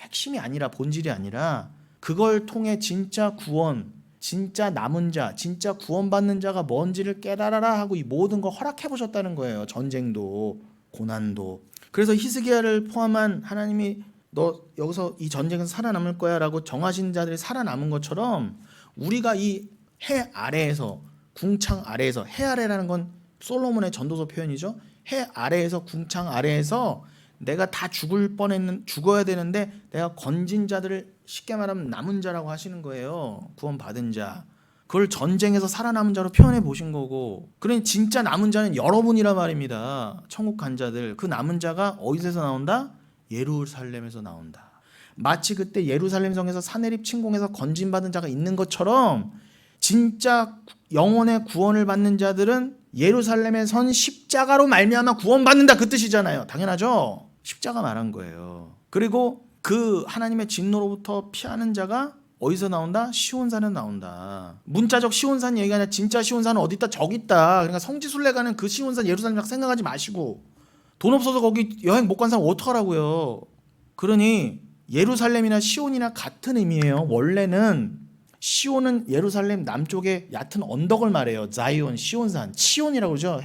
핵심이 아니라, 본질이 아니라 그걸 통해 진짜 구원, 진짜 남은 자, 진짜 구원받는 자가 뭔지를 깨달아라 하고 이 모든 걸 허락해 보셨다는 거예요. 전쟁도 고난도. 그래서 히스기야를 포함한 하나님이 너 여기서 이 전쟁에서 살아남을 거야 라고 정하신 자들이 살아남은 것처럼, 우리가 이 해 아래에서, 궁창 아래에서, 해 아래라는 건 솔로몬의 전도서 표현이죠. 해 아래에서, 궁창 아래에서 내가 다 죽어야 되는데 내가 건진 자들을 쉽게 말하면 남은 자라고 하시는 거예요. 구원받은 자. 그걸 전쟁에서 살아남은 자로 표현해 보신 거고, 그러니 진짜 남은 자는 여러분이란 말입니다. 천국 간 자들. 그 남은 자가 어디서 나온다? 예루살렘에서 나온다. 마치 그때 예루살렘 성에서 사네립 침공해서 건진받은 자가 있는 것처럼, 진짜 영혼의 구원을 받는 자들은 예루살렘에 선 십자가로 말미암아 구원받는다, 그 뜻이잖아요. 당연하죠. 십자가 말한 거예요. 그리고 그 하나님의 진노로부터 피하는 자가 어디서 나온다? 시온산은 나온다. 문자적 시온산 얘기가 아니라 진짜 시온산은 어디 있다? 저기 있다. 그러니까 성지순례 가는 그 시온산 예루살렘이라고 생각하지 마시고, 돈 없어서 거기 여행 못 간 사람 어떡하라고요. 그러니 예루살렘이나 시온이나 같은 의미예요. 원래는 시온은 예루살렘 남쪽의 얕은 언덕을 말해요. 자이온, 시온산, 치온이라고 그러죠.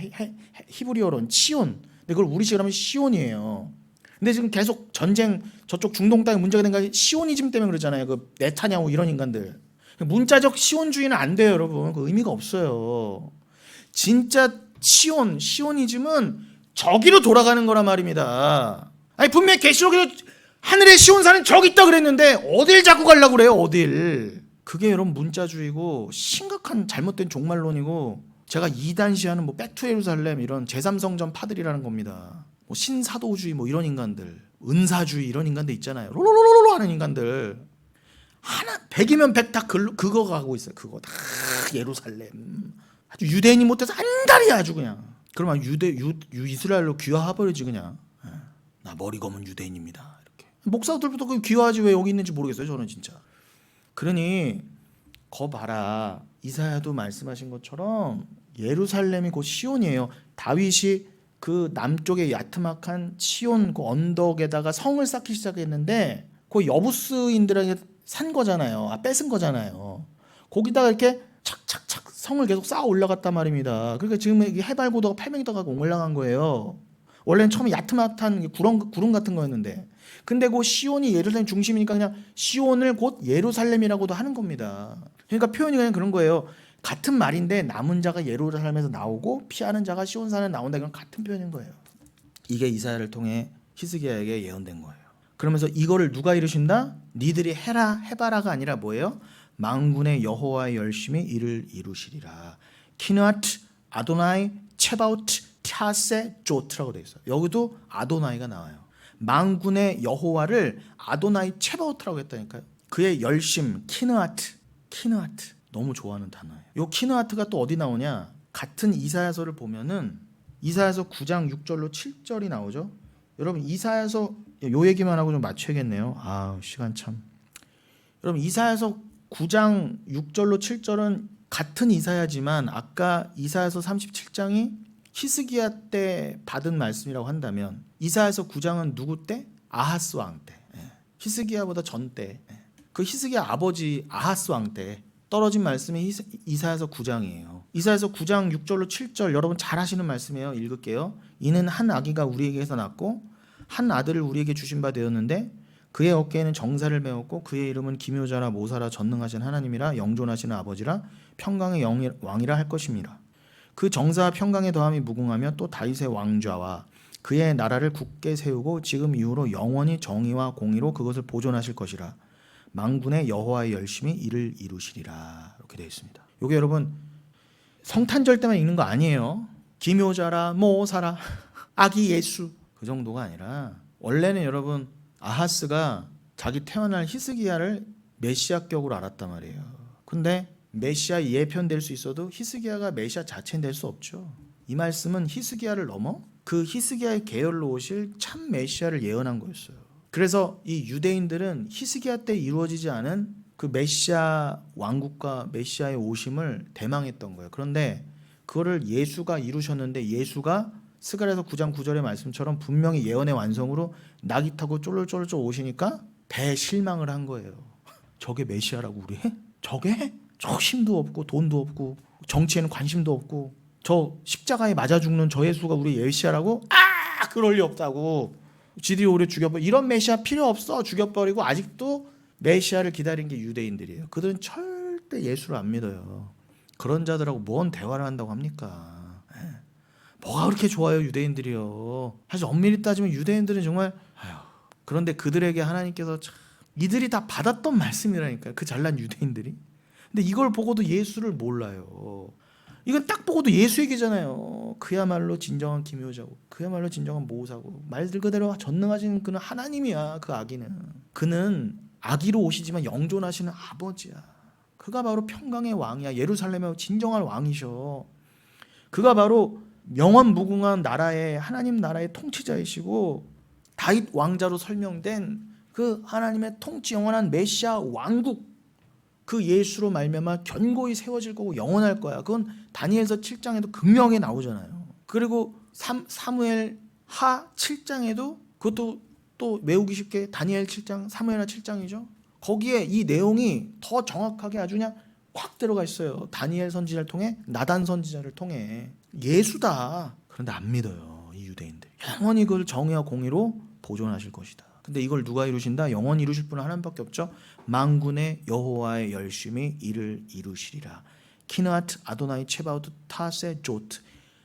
히브리어로는 치온. 근데 그걸 우리식으로 하면 시온이에요. 근데 지금 계속 전쟁, 저쪽 중동 땅에 문제가 된 게 시오니즘 때문에 그러잖아요. 그 네타냐후 이런 인간들. 문자적 시온주의는 안 돼요, 여러분. 그 의미가 없어요. 진짜 시오니즘은 저기로 돌아가는 거란 말입니다. 아니 분명히 계시록에서 하늘의 시온산은 저기 있다 그랬는데 어딜 자꾸 가려고 그래요, 어딜. 그게 여러분 문자주의고 심각한 잘못된 종말론이고, 제가 이단시하는 뭐 백투 예루살렘 이런 제3성전 파들이라는 겁니다. 뭐 신사도주의 뭐 이런 인간들, 은사주의 이런 인간들 있잖아요. 롤롤롤롤 하는 인간들 하나 100이면 100 다 그거 가고 있어요. 그거 다 예루살렘. 아주 유대인이 못해서 안달이야 아주 그냥. 그러면 이스라엘로 귀화해버리지 그냥. 나 머리 검은 유대인입니다. 이렇게. 목사들부터 그 귀화하지 왜 여기 있는지 모르겠어요. 저는 진짜. 그러니 거 봐라. 이사야도 말씀하신 것처럼 예루살렘이 곧 시온이에요. 다윗이 그 남쪽의 야트막한 시온 그 언덕에다가 성을 쌓기 시작했는데 그 여부스인들에게 산 거잖아요. 뺏은 거잖아요. 거기다가 이렇게 착착착 성을 계속 쌓아 올라갔단 말입니다. 그러니까 지금 해발 고도가 8m가 올라간 거예요. 원래는 처음에 야트막한 구름 같은 거였는데, 근데 그 시온이 예루살렘 중심이니까 그냥 시온을 곧 예루살렘이라고도 하는 겁니다. 그러니까 표현이 그냥 그런 거예요. 같은 말인데 남은 자가 예루살렘에서 나오고 피하는 자가 시온산에 나온다. 이건 같은 표현인 거예요. 이게 이사야를 통해 히스기야에게 예언된 거예요. 그러면서 이거를 누가 이루신다? 니들이 해봐라가 아니라 뭐예요? 만군의 여호와의 열심히 이를 이루시리라. 키누아트 아도나이 체바우트 타세 조트라고 되어 있어요. 여기도 아도나이가 나와요. 만군의 여호와를 아도나이 체바우트라고 했다니까요. 그의 열심 키누아트. 너무 좋아하는 단어예요. 요 키누아트가 또 어디 나오냐? 같은 이사야서를 보면은 이사야서 9장 6절로 7절이 나오죠. 여러분 이사야서 요 얘기만 하고 좀 맞춰야겠네요. 시간 참. 여러분 이사야서 9장 6절로 7절은 같은 이사야지만 아까 이사야서 37장이 히스기야 때 받은 말씀이라고 한다면 이사야서 9장은 누구 때? 아하스 왕 때. 히스기야보다 전 때. 그 히스기야 아버지 아하스 왕 때 떨어진 말씀이 이사야서 9장이에요. 이사야서 9장 6절로 7절 여러분 잘 하시는 말씀이에요. 읽을게요. 이는 한 아기가 우리에게서 났고 한 아들을 우리에게 주신 바 되었는데 그의 어깨에는 정사를 메었고 그의 이름은 기묘자라 모사라 전능하신 하나님이라 영존하시는 아버지라 평강의 왕이라 할 것입니다. 그 정사와 평강의 더함이 무궁하며 또 다윗의 왕좌와 그의 나라를 굳게 세우고 지금 이후로 영원히 정의와 공의로 그것을 보존하실 것이라. 만군의 여호와의 열심히 이를 이루시리라. 이렇게 되어 있습니다. 이게 여러분 성탄절 때만 읽는 거 아니에요. 기묘자라 모사라 아기 예수 그 정도가 아니라 원래는 여러분 아하스가 자기 태어날 히스기야를 메시아격으로 알았단 말이에요. 근데 메시아 예편될 수 있어도 히스기야가 메시아 자체는 될 수 없죠. 이 말씀은 히스기야를 넘어 그 히스기야의 계열로 오실 참 메시아를 예언한 거였어요. 그래서 이 유대인들은 히스기야 때 이루어지지 않은 그 메시아 왕국과 메시아의 오심을 대망했던 거예요. 그런데 그거를 예수가 이루셨는데 예수가 스가랴서 9장 9절의 말씀처럼 분명히 예언의 완성으로 낙이 타고 쫄쫄쫄쫄 오시니까 대실망을 한 거예요. 저게 메시아라고 우리 해? 저게? 저 힘도 없고 돈도 없고 정치에는 관심도 없고 저 십자가에 맞아 죽는 저 예수가 우리 메시아라고? 그럴 리 없다고. 지들이 오래 죽여버리고 이런 메시아 필요 없어 죽여버리고 아직도 메시아를 기다린 게 유대인들이에요. 그들은 절대 예수를 안 믿어요. 그런 자들하고 뭔 대화를 한다고 합니까? 뭐가 그렇게 좋아요 유대인들이요. 사실 엄밀히 따지면 유대인들은 정말 그런데 그들에게 하나님께서 참 이들이 다 받았던 말씀이라니까요. 그 잘난 유대인들이. 근데 이걸 보고도 예수를 몰라요. 이건 딱 보고도 예수 얘기잖아요. 그야말로 진정한 기묘자고 그야말로 진정한 모사고 말들 그대로 전능하신 그는 하나님이야. 그 아기는 그는 아기로 오시지만 영존하시는 아버지야. 그가 바로 평강의 왕이야. 예루살렘의 진정한 왕이셔. 그가 바로 영원 무궁한 나라의 하나님 나라의 통치자이시고 다윗 왕자로 설명된 그 하나님의 통치 영원한 메시아 왕국 그 예수로 말미암아 견고히 세워질 거고 영원할 거야. 그건 다니엘서 7장에도 극명하게 나오잖아요. 그리고 사무엘 하 7장에도 그것도 또 외우기 쉽게 다니엘 7장, 사무엘하 7장이죠. 거기에 이 내용이 더 정확하게 아주 그냥 확 들어가 있어요. 다니엘 선지자를 통해, 나단 선지자를 통해. 예수다. 그런데 안 믿어요, 이 유대인들. 영원히 그걸 정의와 공의로 보존하실 것이다. 근데 이걸 누가 이루신다? 영원히 이루실 분은 하나님밖에 없죠. 만군의 여호와의 열심히 이를 이루시리라. 키느아트 아도나이 체바우트 타세 조트.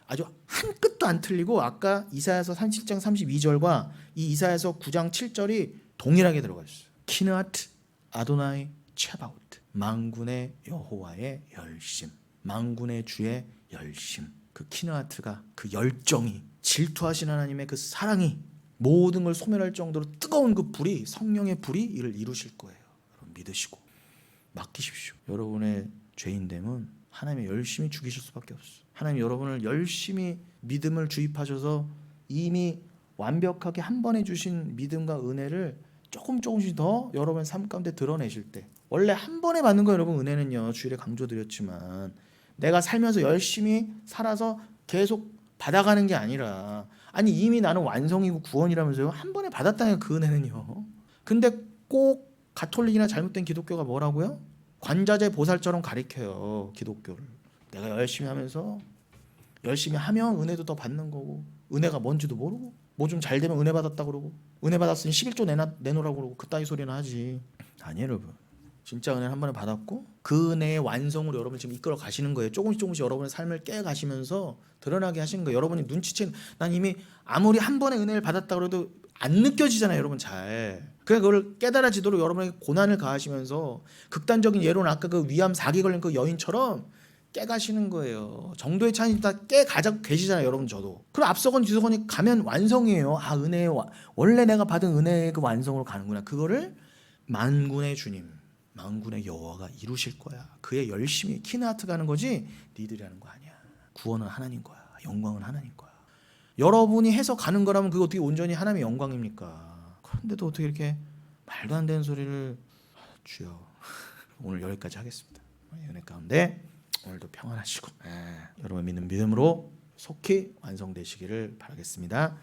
아주 한 끗도 안 틀리고 아까 이사야서 37장 32절과 이 이사야서 9장 7절이 동일하게 들어가 있어요. 키느아트 아도나이 체바우트. 만군의 여호와의 열심, 만군의 주의 열심. 그 키느아트가, 그 열정이, 질투하신 하나님의 그 사랑이 모든 걸 소멸할 정도로 뜨거운 그 불이, 성령의 불이 이를 이루실 거예요. 여러분 믿으시고 맡기십시오. 여러분의 죄인됨은 하나님의 열심히 죽이실 수밖에 없어요. 하나님 여러분을 열심히 믿음을 주입하셔서 이미 완벽하게 한 번에 주신 믿음과 은혜를 조금씩 더 여러분의 삶 가운데 드러내실 때, 원래 한 번에 받는 거 여러분 은혜는요, 주일에 강조드렸지만 내가 살면서 열심히 살아서 계속 받아가는 게 아니라, 아니 이미 나는 완성이고 구원이라면서요, 한 번에 받았다는 그 은혜는요. 근데 꼭 가톨릭이나 잘못된 기독교가 뭐라고요? 관자재 보살처럼 가리켜요, 기독교를. 내가 열심히 하면서 열심히 하면 은혜도 더 받는 거고, 은혜가 뭔지도 모르고, 뭐 좀 잘 되면 은혜 받았다 그러고, 은혜 받았으니 11조 내놓으라고 그러고 그따위 소리는 하지. 아니 여러분, 진짜 은혜를 한 번에 받았고 그 은혜의 완성으로 여러분을 지금 이끌어 가시는 거예요. 조금씩 여러분의 삶을 깨 가시면서 드러나게 하신 거예요. 여러분이 눈치챈, 난 이미 아무리 한 번의 은혜를 받았다 그래도 안 느껴지잖아요, 여러분 잘. 그래 그걸 깨달아지도록 여러분에게 고난을 가하시면서, 극단적인 예로는 아까 그 위암 4기 걸린 그 여인처럼 깨가시는 거예요. 정도의 차이는 다 깨가자고 계시잖아요, 여러분. 저도. 그럼 앞서건 뒤서건이 가면 완성이에요. 아, 은혜의 원래 내가 받은 은혜의 그 완성으로 가는구나. 그거를 만군의 주님, 만군의 여호와가 이루실 거야. 그의 열심히. 키느아트 가는 거지 니들이 하는 거 아니야. 구원은 하나님 거야. 영광은 하나님 거야. 여러분이 해서 가는 거라면 그게 어떻게 온전히 하나님의 영광입니까? 그런데도 어떻게 이렇게 말도 안 되는 소리를. 주여, 오늘 여기까지 하겠습니다. 은혜 가운데 오늘도 평안하시고 여러분 믿는 믿음으로 속히 완성되시기를 바라겠습니다.